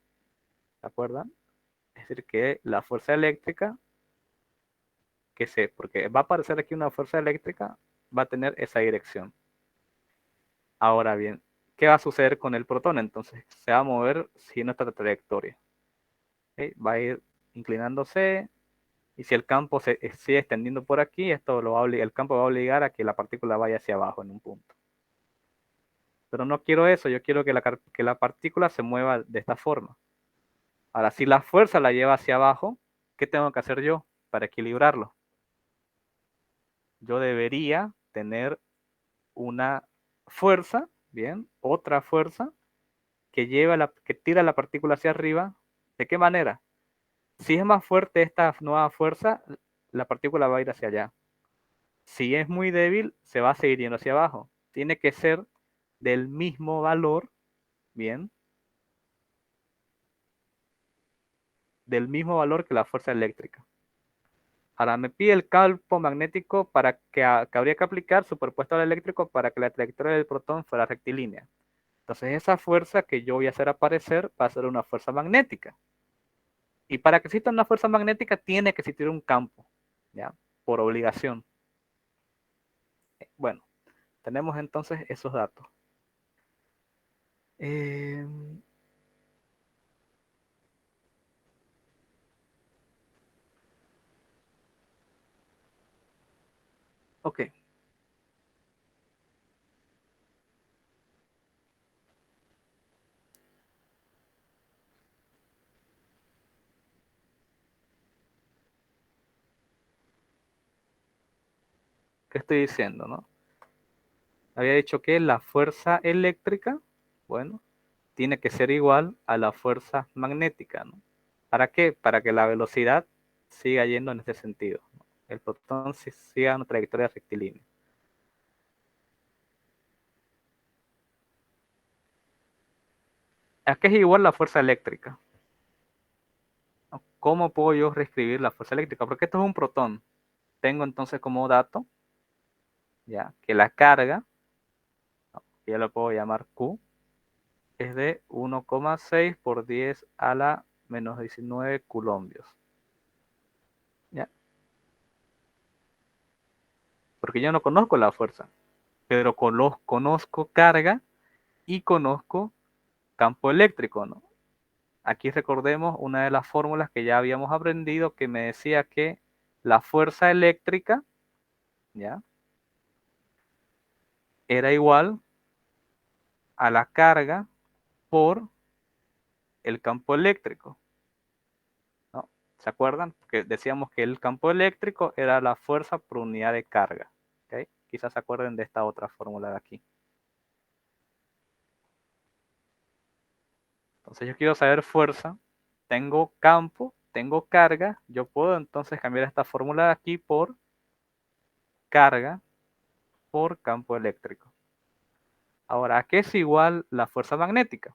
¿Se acuerdan? Es decir, que la fuerza eléctrica, porque va a aparecer aquí una fuerza eléctrica, va a tener esa dirección. Ahora bien, ¿qué va a suceder con el protón? Entonces, se va a mover siguiendo esta trayectoria. ¿Okay? Va a ir inclinándose, y si el campo se sigue extendiendo por aquí, el campo va a obligar a que la partícula vaya hacia abajo en un punto. Pero no quiero eso, yo quiero que la partícula se mueva de esta forma. Ahora, si la fuerza la lleva hacia abajo, ¿qué tengo que hacer yo para equilibrarlo? Yo debería tener una fuerza, bien, otra fuerza que tira la partícula hacia arriba. ¿De qué manera? Si es más fuerte esta nueva fuerza, la partícula va a ir hacia allá. Si es muy débil, se va a seguir yendo hacia abajo. Tiene que ser del mismo valor, bien, del mismo valor que la fuerza eléctrica. Ahora me pide el campo magnético que habría que aplicar superpuesto al eléctrico para que la trayectoria del protón fuera rectilínea. Entonces esa fuerza que yo voy a hacer aparecer va a ser una fuerza magnética. Y para que exista una fuerza magnética tiene que existir un campo, ¿ya? Por obligación. Bueno, tenemos entonces esos datos. Eh, ok, ¿qué estoy diciendo, no? Había dicho que la fuerza eléctrica, bueno, tiene que ser igual a la fuerza magnética, ¿no? ¿Para qué? Para que la velocidad siga yendo en este sentido, ¿no? El protón siga una trayectoria rectilínea. ¿A qué es igual la fuerza eléctrica? ¿Cómo puedo yo reescribir la fuerza eléctrica? Porque esto es un protón. Tengo entonces como dato, ya, que la carga, que ya lo puedo llamar Q, es de 1,6 por 10 a la menos 19 coulombios. ¿Ya? Porque yo no conozco la fuerza, pero conozco carga y conozco campo eléctrico, ¿no? Aquí recordemos una de las fórmulas que ya habíamos aprendido que me decía que la fuerza eléctrica, ¿ya? Era igual a la carga por el campo eléctrico, ¿no? ¿Se acuerdan? Que decíamos que el campo eléctrico era la fuerza por unidad de carga. ¿Okay? Quizás se acuerden de esta otra fórmula de aquí. Entonces yo quiero saber fuerza, tengo campo, tengo carga, yo puedo entonces cambiar esta fórmula de aquí por carga por campo eléctrico. Ahora, ¿a qué es igual la fuerza magnética?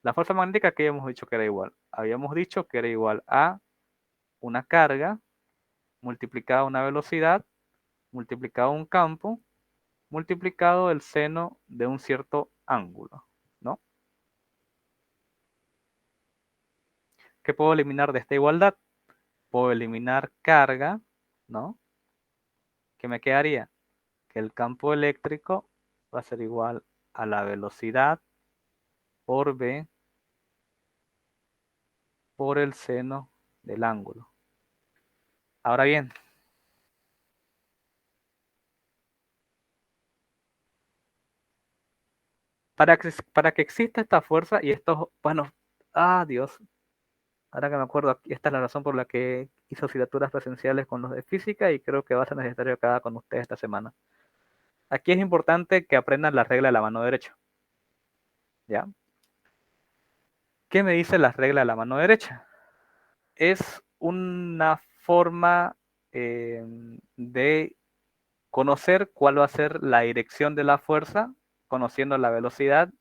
La fuerza magnética, ¿qué habíamos dicho que era igual? Habíamos dicho que era igual a una carga multiplicada a una velocidad, multiplicado a un campo, multiplicado el seno de un cierto ángulo, ¿no? ¿Qué puedo eliminar de esta igualdad? Puedo eliminar carga, ¿no? ¿Qué me quedaría? Que el campo eléctrico va a ser igual a la velocidad por B por el seno del ángulo. Ahora bien, para que exista esta fuerza y estos, bueno, Dios, ahora que me acuerdo, esta es la razón por la que hice asignaturas presenciales con los de física y creo que va a ser necesario que haga con ustedes esta semana. Aquí es importante que aprendan la regla de la mano derecha, ¿ya? ¿Qué me dice la regla de la mano derecha? Es una forma de conocer cuál va a ser la dirección de la fuerza, conociendo la velocidad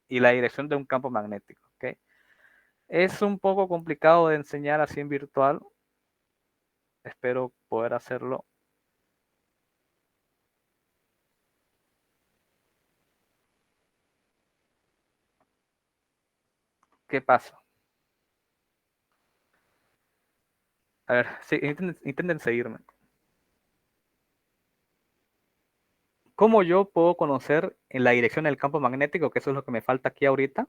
y la dirección de un campo magnético. ¿Okay? Es un poco complicado de enseñar así en virtual. Espero poder hacerlo. ¿Qué pasa? A ver, sí, intenten seguirme. ¿Cómo yo puedo conocer en la dirección del campo magnético, que eso es lo que me falta aquí ahorita?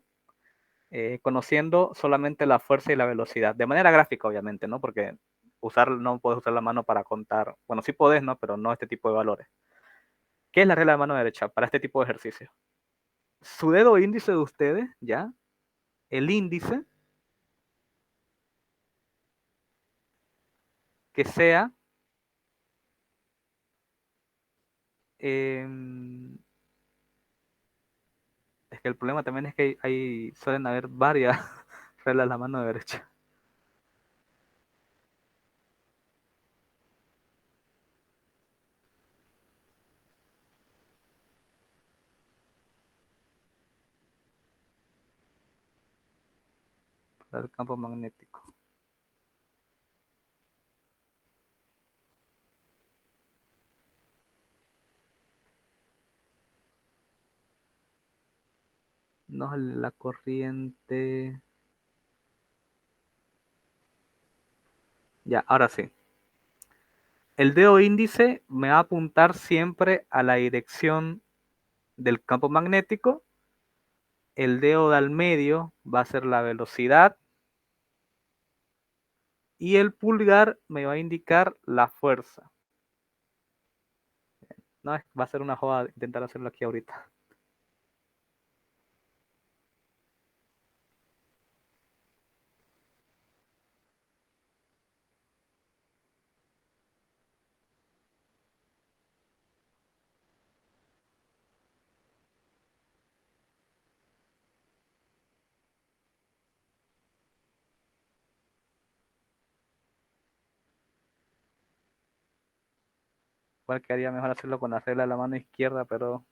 Conociendo solamente la fuerza y la velocidad, de manera gráfica, obviamente, ¿no? Porque no puedes usar la mano para contar, bueno, sí podés, ¿no? Pero no este tipo de valores. ¿Qué es la regla de mano derecha para este tipo de ejercicio? Su dedo índice de ustedes, ¿ya? El índice que sea, eh, es que el problema también es que suelen haber varias reglas de la mano derecha. Para el campo magnético. No la corriente. Ya, ahora sí. El dedo índice me va a apuntar siempre a la dirección del campo magnético. El dedo del medio va a ser la velocidad. Y el pulgar me va a indicar la fuerza. No, va a ser una joda intentar hacerlo aquí ahorita. Igual quedaría mejor hacerlo con la regla de la mano izquierda, pero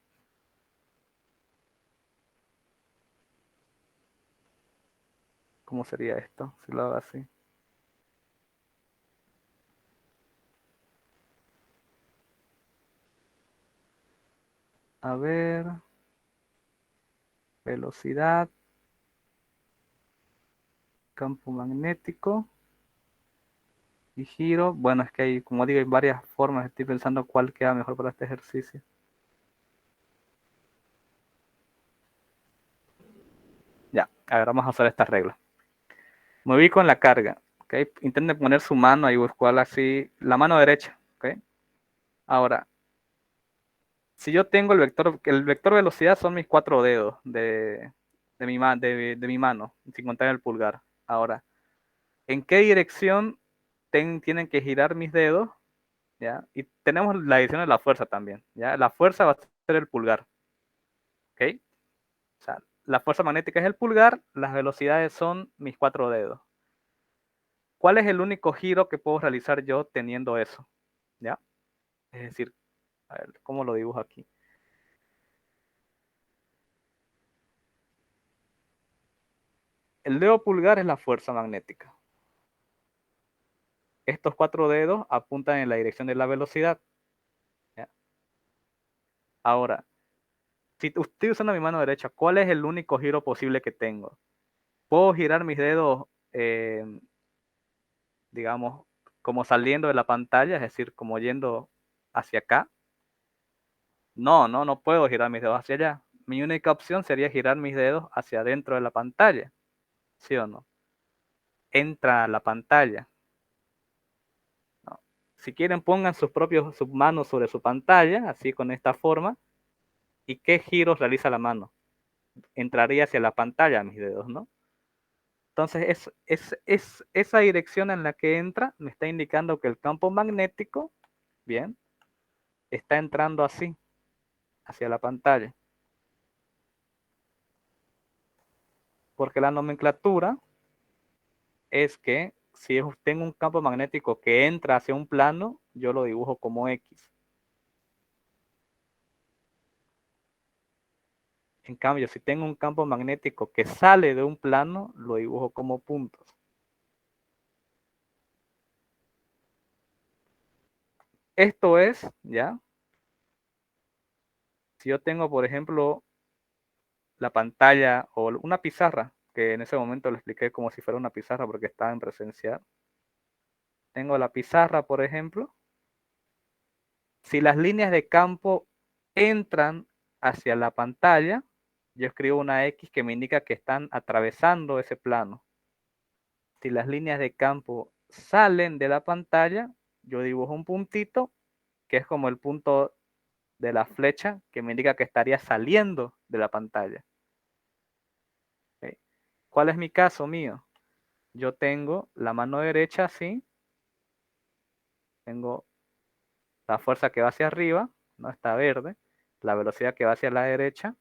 ¿cómo sería esto si lo hago así? A ver, velocidad, campo magnético y giro. Bueno, es que hay, como digo, hay varias formas. Estoy pensando cuál queda mejor para este ejercicio. Ya, a ver, vamos a usar esta regla. Me ubico en la carga. ¿Okay? Intenten poner su mano y buscar así, la mano derecha. ¿Okay? Ahora, si yo tengo el vector velocidad son mis cuatro dedos de mi mano, sin contar el pulgar. Ahora, ¿en qué dirección tienen que girar mis dedos? ¿Ya? Y tenemos la dirección de la fuerza también. ¿Ya? La fuerza va a ser el pulgar. ¿Ok? O sea, la fuerza magnética es el pulgar, las velocidades son mis cuatro dedos. ¿cuál es el único giro que puedo realizar yo teniendo eso? ¿Ya? Es decir, a ver, ¿cómo lo dibujo aquí? El dedo pulgar es la fuerza magnética. Estos 4 dedos apuntan en la dirección de la velocidad. ¿Ya? Ahora, si estoy usando mi mano derecha, ¿cuál es el único giro posible que tengo? ¿Puedo girar mis dedos, digamos, como saliendo de la pantalla, es decir, como yendo hacia acá? No puedo girar mis dedos hacia allá. Mi única opción sería girar mis dedos hacia adentro de la pantalla, ¿sí o no? Entra a la pantalla. ¿No? Si quieren, pongan sus manos sobre su pantalla, así con esta forma. ¿Y qué giros realiza la mano? Entraría hacia la pantalla mis dedos, ¿no? Entonces, es esa dirección en la que entra me está indicando que el campo magnético, bien, está entrando así, hacia la pantalla. Porque la nomenclatura es que si tengo un campo magnético que entra hacia un plano, yo lo dibujo como X. En cambio, si tengo un campo magnético que sale de un plano, lo dibujo como puntos. Esto es, ¿ya? Si yo tengo, por ejemplo, la pantalla o una pizarra, que en ese momento lo expliqué como si fuera una pizarra porque estaba en presencial. Tengo la pizarra, por ejemplo. Si las líneas de campo entran hacia la pantalla, yo escribo una X que me indica que están atravesando ese plano. Si las líneas de campo salen de la pantalla, yo dibujo un puntito, que es como el punto de la flecha, que me indica que estaría saliendo de la pantalla. ¿Okay? ¿Cuál es mi caso mío? Yo tengo la mano derecha así, tengo la fuerza que va hacia arriba, ¿no? Está verde, la velocidad que va hacia la derecha,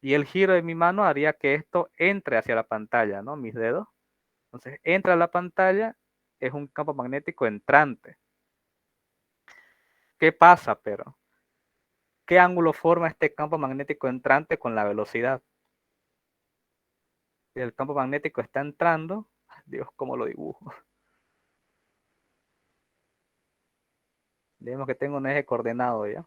y el giro de mi mano haría que esto entre hacia la pantalla, ¿no? Mis dedos. Entonces, entra a la pantalla, es un campo magnético entrante. ¿Qué pasa, pero? ¿Qué ángulo forma este campo magnético entrante con la velocidad? Si el campo magnético está entrando, Dios, ¿cómo lo dibujo? Digamos que tengo un eje coordenado ya.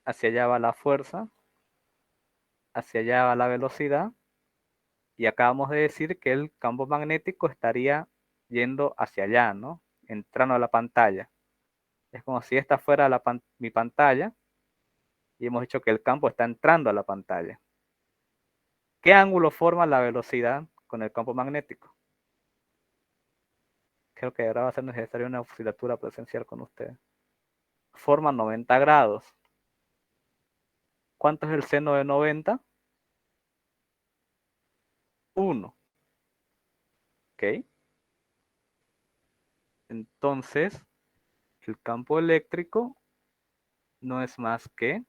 Hacia allá va la fuerza, hacia allá va la velocidad, y acabamos de decir que el campo magnético estaría yendo hacia allá, ¿no? Entrando a la pantalla. Es como si esta fuera mi pantalla y hemos dicho que el campo está entrando a la pantalla. ¿Qué ángulo forma la velocidad con el campo magnético? Creo que ahora va a ser necesaria una oscilatura presencial con ustedes. Forma 90 grados. ¿Cuánto es el seno de 90? 1. ¿Ok? Entonces, el campo eléctrico no es más que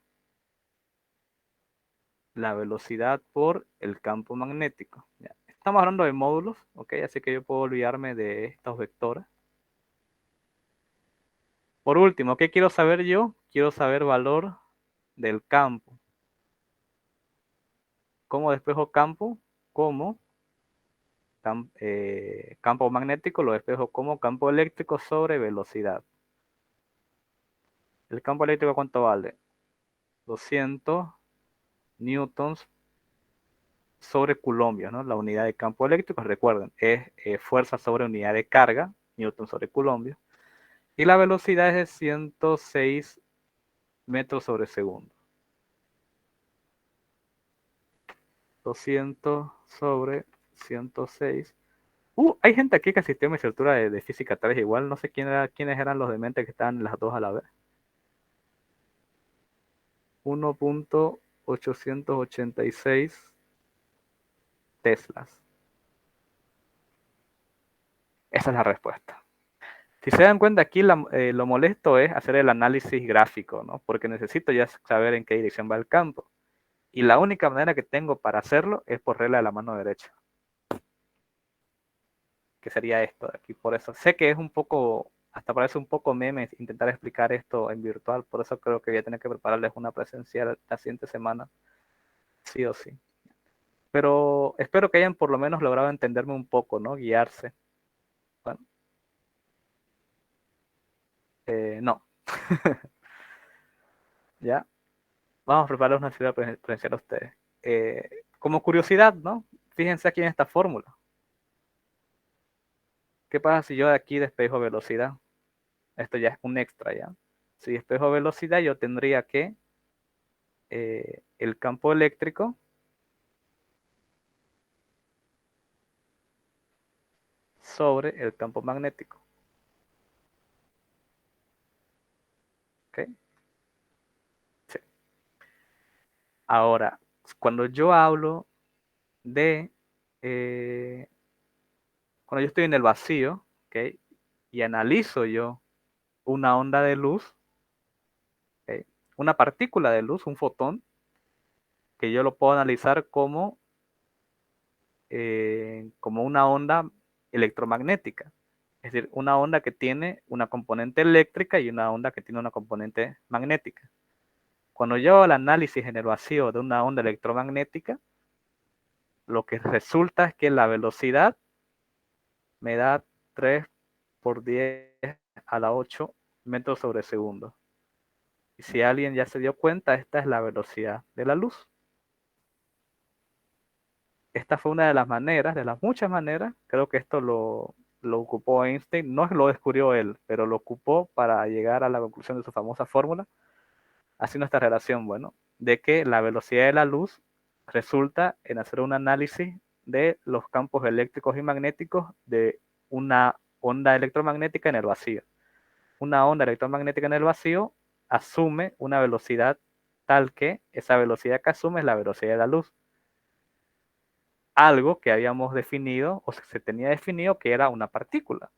la velocidad por el campo magnético. Ya. Estamos hablando de módulos, ¿ok? Así que yo puedo olvidarme de estos vectores. Por último, ¿qué quiero saber yo? Quiero saber valor del campo. ¿Cómo despejo campo? Como campo magnético lo despejo como campo eléctrico sobre velocidad. ¿El campo eléctrico cuánto vale? 200 newtons sobre coulombios, ¿no? La unidad de campo eléctrico, recuerden, es fuerza sobre unidad de carga, newton sobre coulombios. Y la velocidad es de 106 metros sobre segundo. 200 sobre 106. Hay gente aquí que asistió a mi asignatura de física 3, igual no sé quiénes eran los dementes que estaban las dos a la vez. 1.886 teslas. Esa es la respuesta. Si se dan cuenta aquí, lo molesto es hacer el análisis gráfico, ¿no? Porque necesito ya saber en qué dirección va el campo. Y la única manera que tengo para hacerlo es por regla de la mano derecha. Que sería esto de aquí. Por eso sé que es un poco, hasta parece un poco meme intentar explicar esto en virtual. Por eso creo que voy a tener que prepararles una presencial la siguiente semana. Sí o sí. Pero espero que hayan por lo menos logrado entenderme un poco, ¿no? Guiarse. Bueno, no. ¿Ya? Vamos a preparar una ciudad presencial a ustedes. Como curiosidad, ¿no? Fíjense aquí en esta fórmula. ¿Qué pasa si yo de aquí despejo velocidad? Esto ya es un extra, ¿ya? Si despejo velocidad, yo tendría que el campo eléctrico sobre el campo magnético. ¿Ok? Sí. Ahora, cuando yo hablo de, eh, cuando yo estoy en el vacío, ¿ok? Y analizo yo una onda de luz, ¿ok? Una partícula de luz, un fotón, que yo lo puedo analizar como una onda electromagnética. Es decir, una onda que tiene una componente eléctrica y una onda que tiene una componente magnética. Cuando yo hago el análisis en el vacío de una onda electromagnética, lo que resulta es que la velocidad me da 3 por 10 a la 8 metros sobre segundo. Y si alguien ya se dio cuenta, esta es la velocidad de la luz. Esta fue una de las maneras, de las muchas maneras, creo que esto lo ocupó Einstein, no lo descubrió él, pero lo ocupó para llegar a la conclusión de su famosa fórmula, haciendo esta relación, bueno, de que la velocidad de la luz resulta en hacer un análisis de los campos eléctricos y magnéticos de una onda electromagnética en el vacío. Una onda electromagnética en el vacío asume una velocidad tal que esa velocidad que asume es la velocidad de la luz. Algo que habíamos definido o se tenía definido que era una partícula.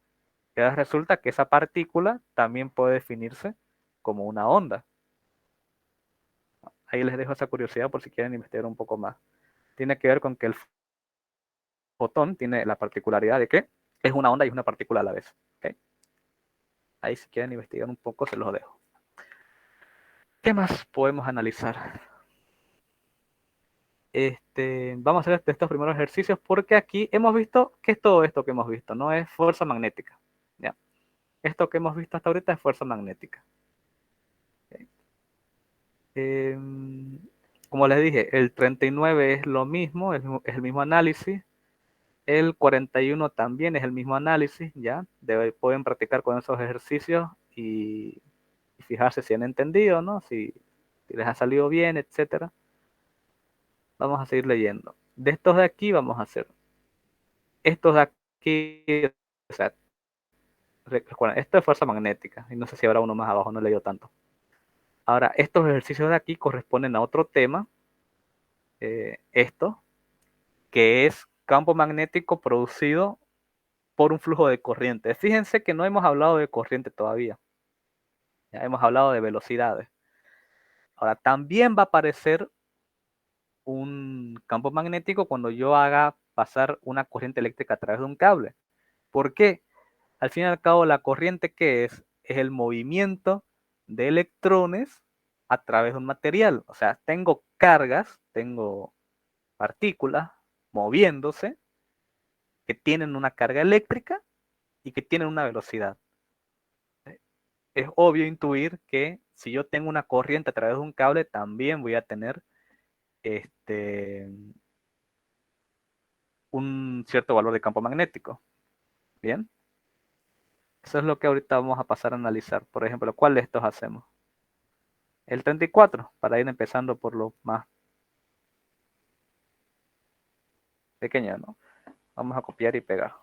Y ahora resulta que esa partícula también puede definirse como una onda. Ahí les dejo esa curiosidad por si quieren investigar un poco más. Tiene que ver con que el fotón tiene la particularidad de que es una onda y es una partícula a la vez. ¿Okay? Ahí si quieren investigar un poco se los dejo. ¿Qué más podemos analizar? Vamos a hacer estos primeros ejercicios porque aquí hemos visto, ¿qué es todo esto que hemos visto? No es fuerza magnética. ¿Ya? Esto que hemos visto hasta ahorita es fuerza magnética. ¿Okay? Eh, Como les dije, el 39 es lo mismo, es el mismo análisis. El 41 también es el mismo análisis, ¿ya? Pueden practicar con esos ejercicios y fijarse si han entendido, ¿no? Si les ha salido bien, etcétera. Vamos a seguir leyendo. De estos de aquí vamos a hacer. Estos de aquí, o sea, recuerden, esto es fuerza magnética. Y no sé si habrá uno más abajo, no he leído tanto. Ahora, estos ejercicios de aquí corresponden a otro tema. Esto, que es campo magnético producido por un flujo de corriente. Fíjense que no hemos hablado de corriente todavía. Ya hemos hablado de velocidades. Ahora, también va a aparecer un campo magnético cuando yo haga pasar una corriente eléctrica a través de un cable. ¿Por qué? Al fin y al cabo, la corriente que es el movimiento de electrones a través de un material. O sea, tengo cargas, tengo partículas moviéndose que tienen una carga eléctrica y que tienen una velocidad. Es obvio intuir que si yo tengo una corriente a través de un cable, también voy a tener este, un cierto valor de campo magnético. Bien, eso es lo que ahorita vamos a pasar a analizar. Por ejemplo, ¿cuál de estos hacemos? El 34, para ir empezando por lo más pequeño, ¿no? Vamos a copiar y pegar.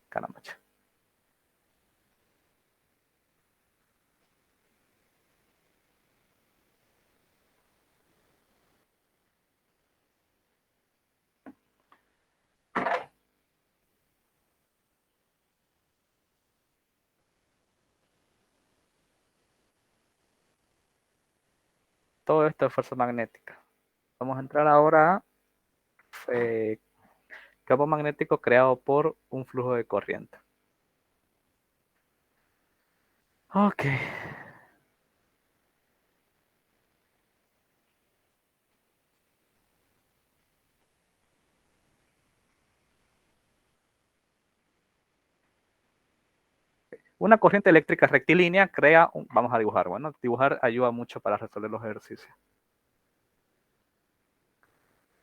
Caramba. Todo esto es fuerza magnética. Vamos a entrar ahora a campo magnético creado por un flujo de corriente. Ok. Una corriente eléctrica rectilínea crea un... Vamos a dibujar. Bueno, dibujar ayuda mucho para resolver los ejercicios.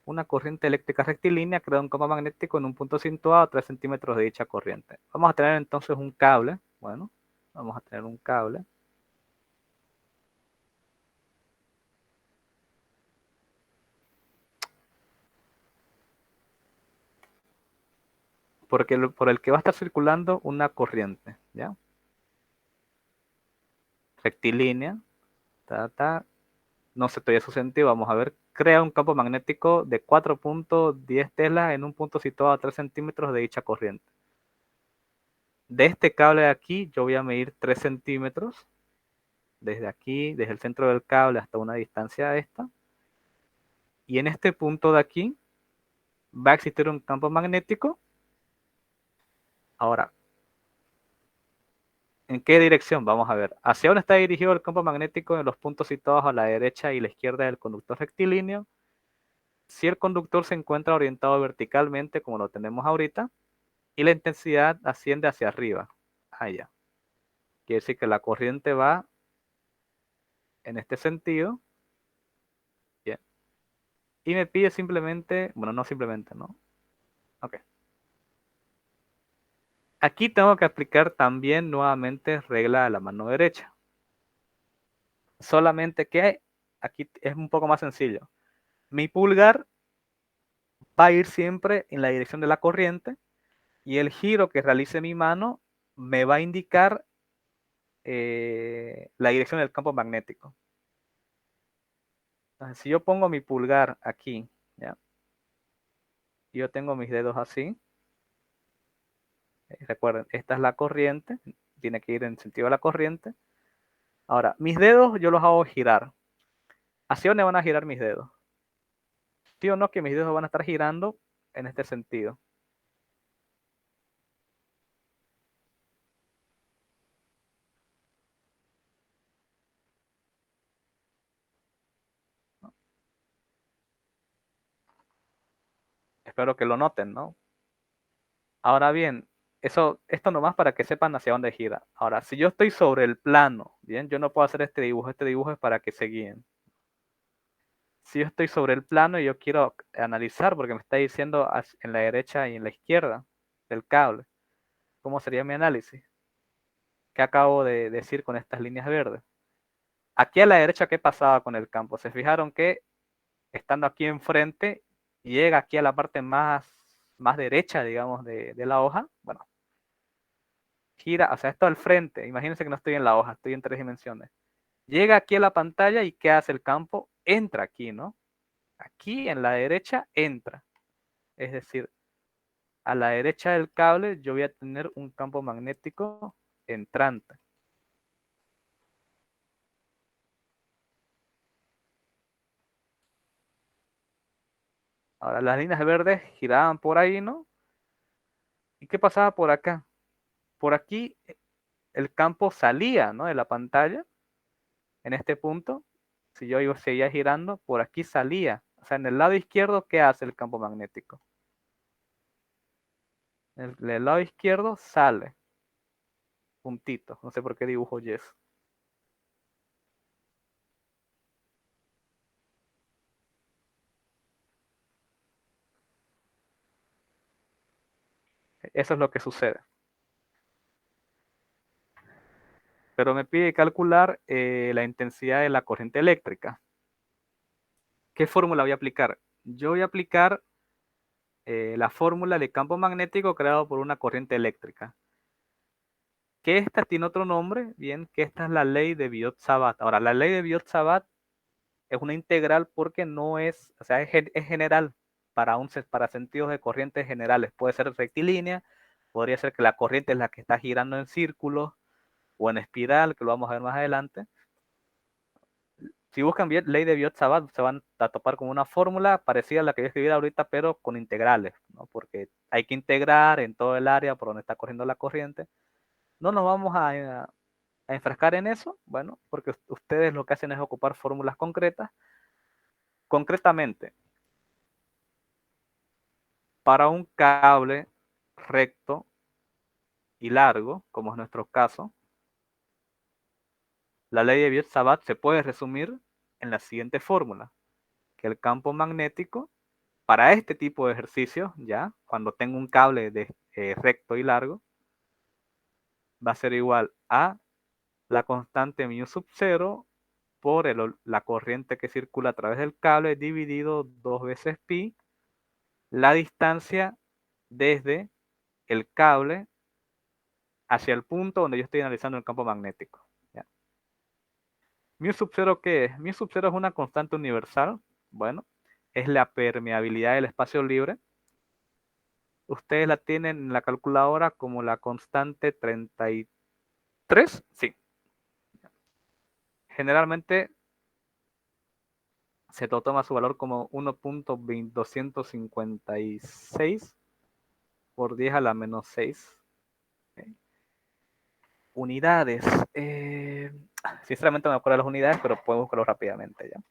Una corriente eléctrica rectilínea crea un campo magnético en un punto situado a 3 centímetros de dicha corriente. Vamos a tener entonces un cable. Bueno, vamos a tener un cable. Por el que va a estar circulando una corriente, ¿ya? Rectilínea, no sé todavía su sentido, vamos a ver, crea un campo magnético de 4.10 teslas en un punto situado a 3 centímetros de dicha corriente. De este cable de aquí yo voy a medir 3 centímetros, desde aquí, desde el centro del cable hasta una distancia esta, y en este punto de aquí va a existir un campo magnético. Ahora, ¿en qué dirección? Vamos a ver. ¿Hacia dónde está dirigido el campo magnético en los puntos situados a la derecha y la izquierda del conductor rectilíneo? Si el conductor se encuentra orientado verticalmente, como lo tenemos ahorita, y la intensidad asciende hacia arriba, allá. Quiere decir que la corriente va en este sentido, bien. Y me pide simplemente, bueno, no simplemente, ¿no? Ok. Aquí tengo que aplicar también nuevamente regla de la mano derecha. Solamente que aquí es un poco más sencillo. Mi pulgar va a ir siempre en la dirección de la corriente y el giro que realice mi mano me va a indicar la dirección del campo magnético. Entonces, si yo pongo mi pulgar aquí, ¿ya? Y yo tengo mis dedos así, recuerden, esta es la corriente, tiene que ir en sentido de la corriente. Ahora, mis dedos yo los hago girar. ¿Hacia dónde van a girar mis dedos? ¿Sí o no que mis dedos van a estar girando en este sentido? Espero que lo noten, ¿no? Ahora bien, esto nomás para que sepan hacia dónde gira. Ahora, si yo estoy sobre el plano, bien, yo no puedo hacer este dibujo es para que se guíen. Si yo estoy sobre el plano y yo quiero analizar, porque me está diciendo en la derecha y en la izquierda del cable, ¿cómo sería mi análisis? ¿Qué acabo de decir con estas líneas verdes? Aquí a la derecha, ¿qué pasaba con el campo? ¿Se fijaron que estando aquí enfrente, llega aquí a la parte más derecha, digamos, de la hoja? Bueno, gira, o sea, esto al frente. Imagínense que no estoy en la hoja, estoy en 3 dimensiones. Llega aquí a la pantalla y ¿qué hace el campo? Entra aquí, ¿no? Aquí en la derecha entra. Es decir, a la derecha del cable yo voy a tener un campo magnético entrante. Ahora las líneas verdes giraban por ahí, ¿no? ¿Y qué pasaba por acá? Por aquí el campo salía, ¿no? De la pantalla, en este punto. Si yo seguía girando, por aquí salía. O sea, en el lado izquierdo, ¿qué hace el campo magnético? El lado izquierdo sale, puntito. No sé por qué dibujo yes. Eso es lo que sucede. Pero me pide calcular la intensidad de la corriente eléctrica. ¿Qué fórmula voy a aplicar? Yo voy a aplicar la fórmula de campo magnético creado por una corriente eléctrica. Que esta tiene otro nombre, bien, que esta es la ley de Biot-Savart. Ahora, la ley de Biot-Savart es una integral porque no es, o sea, es general para sentidos de corrientes generales. Puede ser rectilínea, podría ser que la corriente es la que está girando en círculos o en espiral, que lo vamos a ver más adelante. Si buscan ley de Biot-Savart, se van a topar con una fórmula parecida a la que voy a escribir ahorita, pero con integrales, ¿no? Porque hay que integrar en todo el área por donde está corriendo la corriente. No nos vamos a enfrascar en eso, bueno, porque ustedes lo que hacen es ocupar fórmulas concretas. Concretamente, para un cable recto y largo, como es nuestro caso, la ley de Biot-Savart se puede resumir en la siguiente fórmula, que el campo magnético para este tipo de ejercicios, ya, cuando tengo un cable recto y largo, va a ser igual a la constante mu sub 0 por la corriente que circula a través del cable dividido 2 veces pi, la distancia desde el cable hacia el punto donde yo estoy analizando el campo magnético. ¿Ya? Mu sub 0, ¿qué es? Mu sub 0 es una constante universal. Bueno, es la permeabilidad del espacio libre. Ustedes la tienen en la calculadora como la constante 33. Sí. Generalmente se toma su valor como 1.256 por 10 a la menos 6. ¿Okay? Unidades. Sinceramente no me acuerdo de las unidades, pero puedo buscarlo rápidamente ya.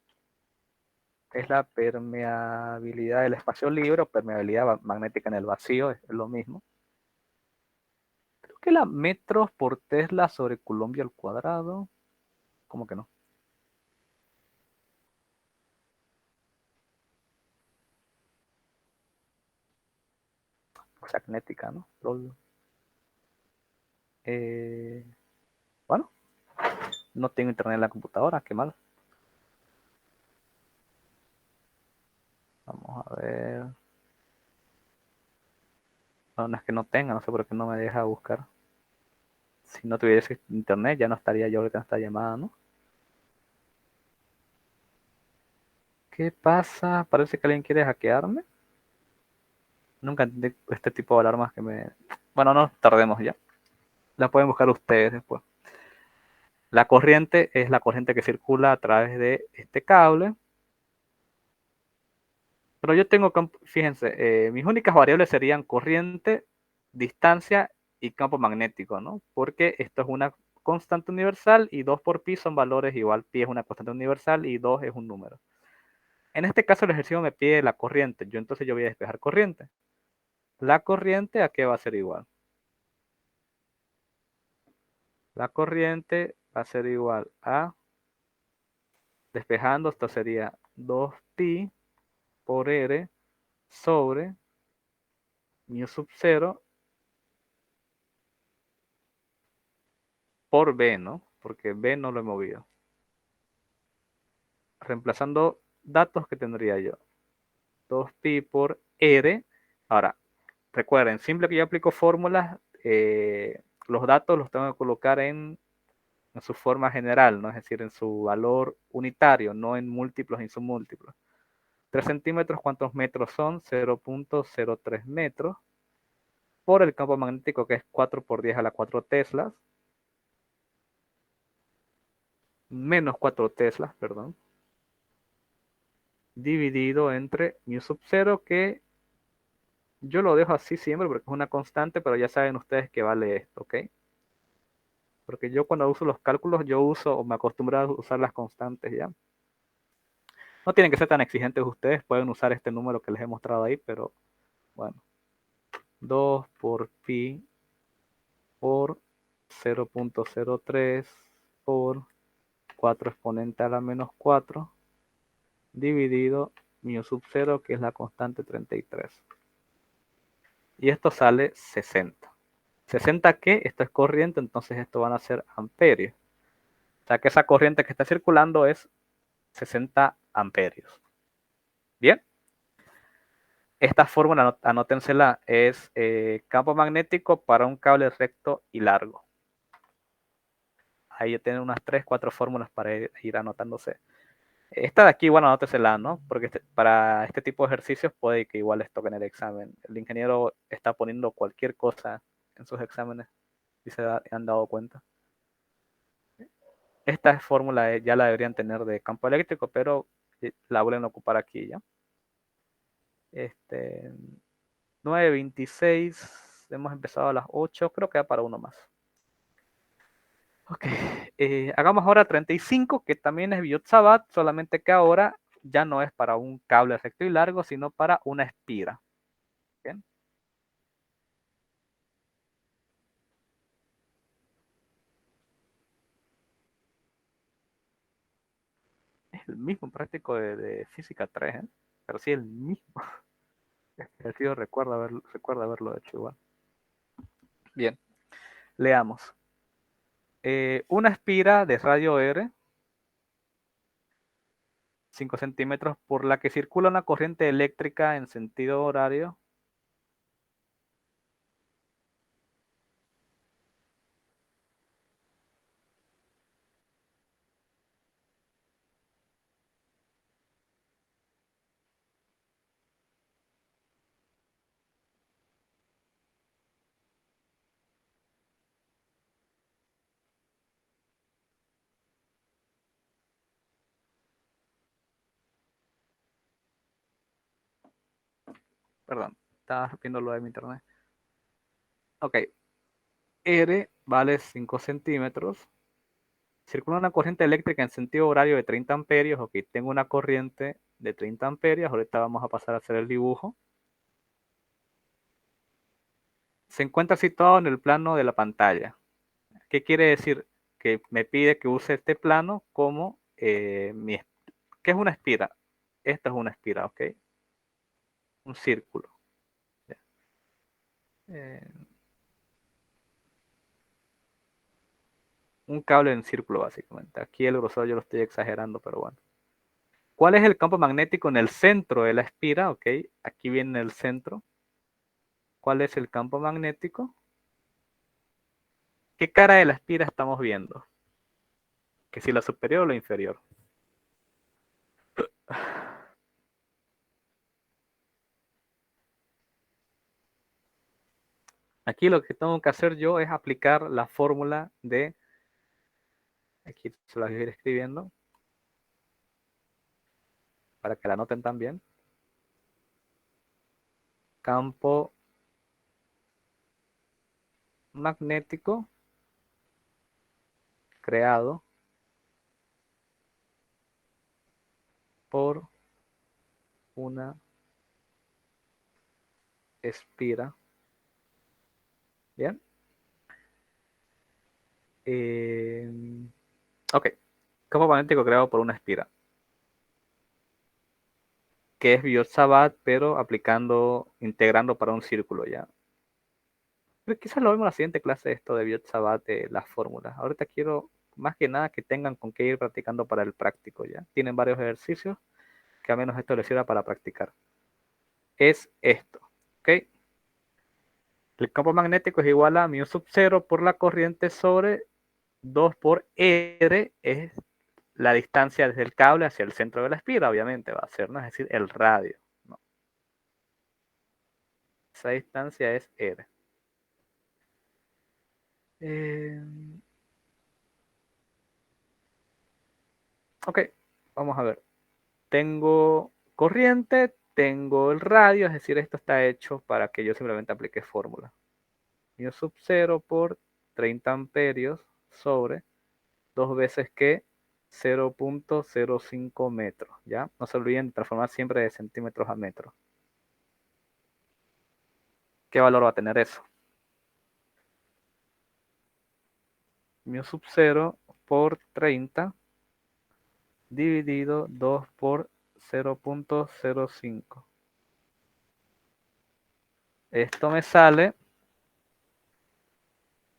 Es la permeabilidad del espacio libre o permeabilidad magnética en el vacío, es lo mismo. Creo que la metros por Tesla sobre Coulomb al cuadrado. ¿Cómo que no? O sea, magnética, ¿no? Bueno, no tengo internet en la computadora, qué mal. Vamos a ver. No es que no tenga, no sé por qué no me deja buscar. Si no tuviese internet, ya no estaría yo ahorita en esta llamada, ¿no? ¿Qué pasa? Parece que alguien quiere hackearme. Nunca entendí este tipo de alarmas que me... Bueno, no tardemos ya. La pueden buscar ustedes después. La corriente es la corriente que circula a través de este cable. Pero yo tengo, fíjense, mis únicas variables serían corriente, distancia y campo magnético, ¿no? Porque esto es una constante universal y 2 por pi son valores igual. Pi es una constante universal y 2 es un número. En este caso el ejercicio me pide la corriente. Entonces yo voy a despejar corriente. La corriente, ¿a qué va a ser igual? La corriente va a ser igual a, despejando, esto sería 2pi por r sobre mu sub 0 por b, ¿no? Porque b no lo he movido. Reemplazando datos, que tendría yo? 2pi por r. Ahora, recuerden, siempre que yo aplico fórmulas, los datos los tengo que colocar en su forma general, ¿no? Es decir, en su valor unitario, no en múltiplos ni submúltiplos. 3 centímetros, ¿cuántos metros son? 0.03 metros por el campo magnético, que es 4 por 10 a la 4 teslas, menos 4 teslas, perdón, dividido entre mu sub 0, que yo lo dejo así siempre porque es una constante, pero ya saben ustedes que vale esto, ¿ok? Porque yo cuando uso los cálculos, yo uso o me acostumbro a usar las constantes ya. No tienen que ser tan exigentes ustedes, pueden usar este número que les he mostrado ahí, pero bueno. 2 por pi por 0.03 por 4 exponente a la menos 4 dividido mu sub 0, que es la constante 33. Y esto sale 60. ¿60 qué? Esto es corriente, entonces esto van a ser amperios. O sea que esa corriente que está circulando es 60 amperios. Bien. Esta fórmula, anótensela, es campo magnético para un cable recto y largo. Ahí ya tienen unas 3, 4 fórmulas para ir anotándose. Esta de aquí, bueno, anótensela, ¿no? Porque para este tipo de ejercicios puede que igual les toque en el examen. El ingeniero está poniendo cualquier cosa en sus exámenes y se han dado cuenta. Esta fórmula ya la deberían tener de campo eléctrico, pero la vuelven a ocupar aquí, ¿ya? 9:26, hemos empezado a las 8, creo que da para uno más. Ok, hagamos ahora 35, que también es Biot-Savart, solamente que ahora ya no es para un cable recto y largo, sino para una espira. ¿Bien? Es el mismo práctico de Física 3, ¿eh? Pero sí el mismo. El tío recuerda haberlo hecho igual. Bien, leamos. Una espira de radio R, 5 centímetros, por la que circula una corriente eléctrica en sentido horario. Perdón, estaba viendo lo de mi internet. Ok, R vale 5 centímetros. Circula una corriente eléctrica en sentido horario de 30 amperios. Ok, tengo una corriente de 30 amperios. Ahorita vamos a pasar a hacer el dibujo. Se encuentra situado en el plano de la pantalla. ¿Qué quiere decir? Que me pide que use este plano como ¿qué es una espira? Esta es una espira, ¿ok? Un círculo. Eh, un cable en círculo, básicamente. Aquí el grosor yo lo estoy exagerando, pero bueno. ¿Cuál es el campo magnético en el centro de la espira? Ok, aquí viene el centro. ¿Cuál es el campo magnético? ¿Qué cara de la espira estamos viendo? Que si la superior o la inferior. Aquí lo que tengo que hacer yo es aplicar la fórmula de, aquí se la voy a ir escribiendo, para que la noten también. Campo magnético creado por una espira. Bien. Eh, ok. Campo magnético creado por una espira. Que es Biot-Savart, pero integrando para un círculo ya. Pero quizás lo vemos en la siguiente clase esto de Biot-Savart, las fórmulas. Ahorita quiero más que nada que tengan con qué ir practicando para el práctico ya. Tienen varios ejercicios que a menos esto les sirva para practicar. Es esto, ¿ok? El campo magnético es igual a mu sub 0 por la corriente sobre 2 por R, es la distancia desde el cable hacia el centro de la espira, obviamente va a ser, ¿no? Es decir, el radio, ¿no? Esa distancia es R. Eh, ok, vamos a ver. Tengo corriente, tengo el radio, es decir, esto está hecho para que yo simplemente aplique fórmula. Mu sub 0 por 30 amperios sobre 2 veces que 0.05 metros, ¿ya? No se olviden de transformar siempre de centímetros a metros. ¿Qué valor va a tener eso? Mu sub 0 por 30 dividido 2 por 0.05. Esto me sale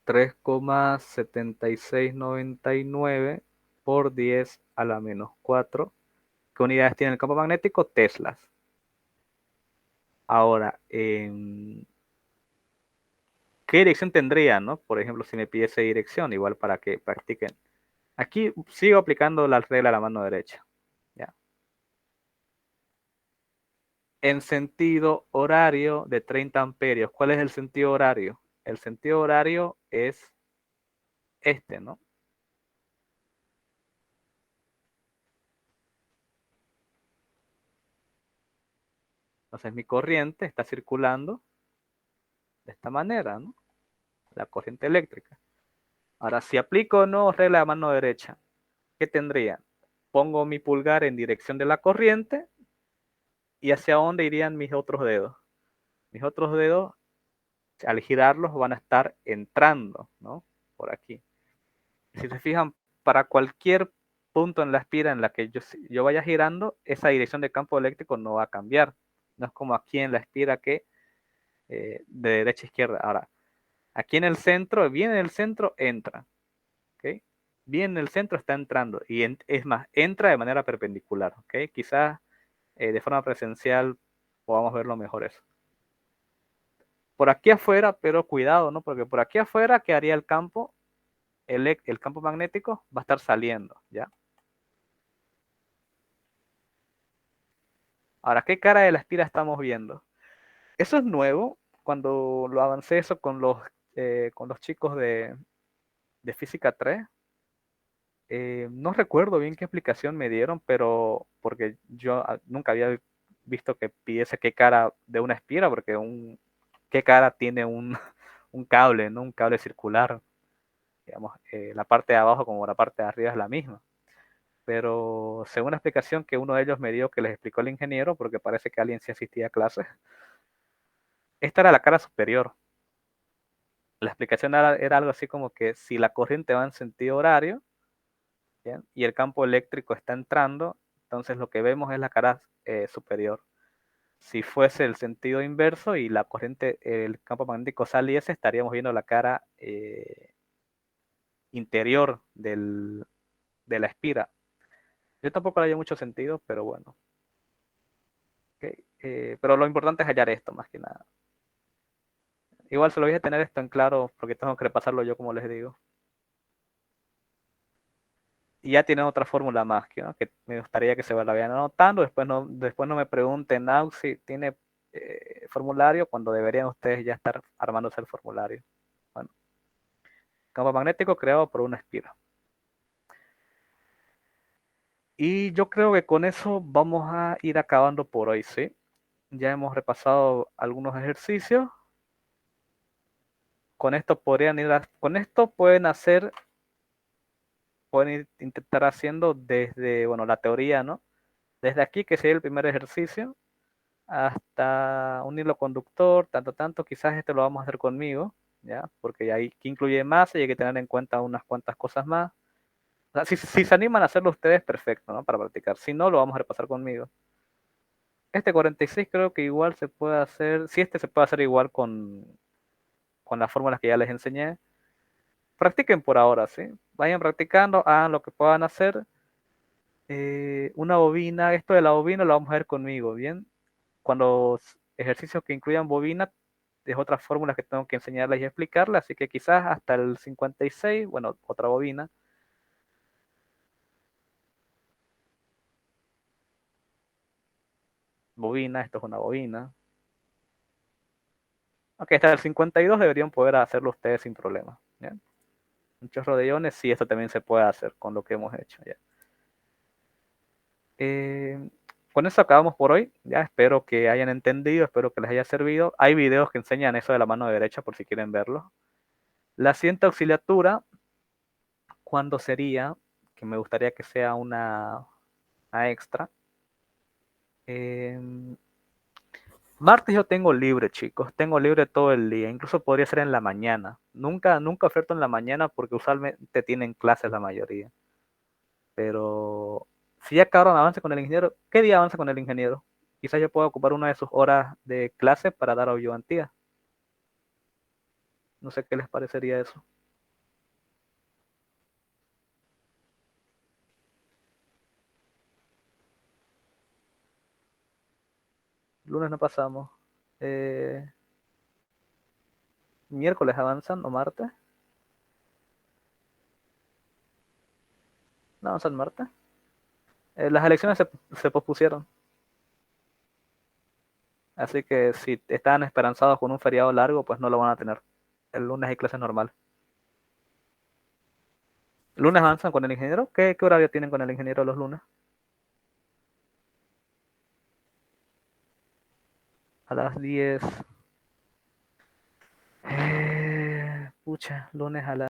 3,7699 por 10 a la menos 4. ¿Qué unidades tiene el campo magnético? Teslas. Ahora, ¿qué dirección tendría, no? Por ejemplo, si me pidiese dirección, igual para que practiquen. Aquí sigo aplicando la regla a la mano derecha. ¿Ya? En sentido horario de 30 amperios. ¿Cuál es el sentido horario? El sentido horario es este, ¿no? Entonces mi corriente está circulando de esta manera, ¿no? La corriente eléctrica. Ahora, si aplico no regla de mano derecha, ¿qué tendría? Pongo mi pulgar en dirección de la corriente y hacia dónde irían mis otros dedos. Mis otros dedos, al girarlos, van a estar entrando, ¿no? Por aquí. Si se fijan, para cualquier punto en la espira en la que yo vaya girando, esa dirección de campo eléctrico no va a cambiar. No es como aquí en la espira que de derecha a izquierda. Ahora, aquí en el centro, bien en el centro, entra. ¿Okay? Bien en el centro está entrando. Y es más, entra de manera perpendicular. ¿Okay? Quizás de forma presencial podamos verlo mejor eso. Por aquí afuera, pero cuidado, ¿no? Porque por aquí afuera quedaría el campo, el campo magnético va a estar saliendo, ¿ya? Ahora, ¿qué cara de la espira estamos viendo? Eso es nuevo. Cuando lo avancé eso con los chicos de Física 3, no recuerdo bien qué explicación me dieron, pero porque yo nunca había visto que pidiese qué cara de una espira, porque qué cara tiene un cable, ¿no? Un cable circular. Digamos, la parte de abajo como la parte de arriba es la misma. Pero según la explicación que uno de ellos me dio que les explicó el ingeniero, porque parece que alguien sí asistía a clases, esta era la cara superior. La explicación era algo así como que si la corriente va en sentido horario, ¿bien? Y el campo eléctrico está entrando, entonces lo que vemos es la cara superior. Si fuese el sentido inverso y la corriente, el campo magnético saliese, estaríamos viendo la cara interior de la espira. Yo tampoco le hallo mucho sentido, pero bueno. Okay. Pero lo importante es hallar esto, más que nada. Igual se lo voy a tener esto en claro porque tengo que repasarlo yo, como les digo. Y ya tienen otra fórmula más, ¿no? Que me gustaría que se la vayan anotando. Después no me pregunten, si tiene formulario, cuando deberían ustedes ya estar armándose el formulario. Bueno, campo magnético creado por una espira. Y yo creo que con eso vamos a ir acabando por hoy, ¿sí? Ya hemos repasado algunos ejercicios. Con esto con esto pueden intentar haciendo desde, bueno, la teoría, ¿no? Desde aquí, que sería el primer ejercicio, hasta un hilo conductor, tanto, quizás este lo vamos a hacer conmigo, ¿ya? Porque ahí que incluye masa y hay que tener en cuenta unas cuantas cosas más. O sea, si se animan a hacerlo ustedes, perfecto, ¿no? Para practicar. Si no, lo vamos a repasar conmigo. Este 46 creo que igual se puede hacer, si este se puede hacer igual con las fórmulas que ya les enseñé. Practiquen por ahora, ¿sí? Vayan practicando, hagan lo que puedan hacer. Una bobina, esto de la bobina lo vamos a ver conmigo, ¿bien? Cuando ejercicios que incluyan bobina, es otra fórmula que tengo que enseñarles y explicarles, así que quizás hasta el 56, bueno, otra bobina. Bobina, esto es una bobina. Ok, hasta el 52 deberían poder hacerlo ustedes sin problema. ¿Ya? Un chorro de iones, sí, esto también se puede hacer con lo que hemos hecho. ¿Ya? Eh, con eso acabamos por hoy. Ya espero que hayan entendido, espero que les haya servido. Hay videos que enseñan eso de la mano derecha por si quieren verlo. La siguiente auxiliatura, ¿cuándo sería? Que me gustaría que sea una extra. Eh, Martes yo tengo libre, chicos. Tengo libre todo el día. Incluso podría ser en la mañana. Nunca oferto en la mañana porque usualmente tienen clases la mayoría. Pero si ya acabaron avance con el ingeniero, ¿qué día avanza con el ingeniero? Quizás yo pueda ocupar una de sus horas de clase para dar ayudantía. No sé qué les parecería eso. Lunes no pasamos. Eh, Miércoles avanzan o martes. No avanzan martes. Las elecciones se pospusieron. Así que si estaban esperanzados con un feriado largo, pues no lo van a tener. El lunes hay clase normal. ¿El lunes avanzan con el ingeniero? ¿Qué horario tienen con el ingeniero los lunes? A las 10. Pucha, lunes a las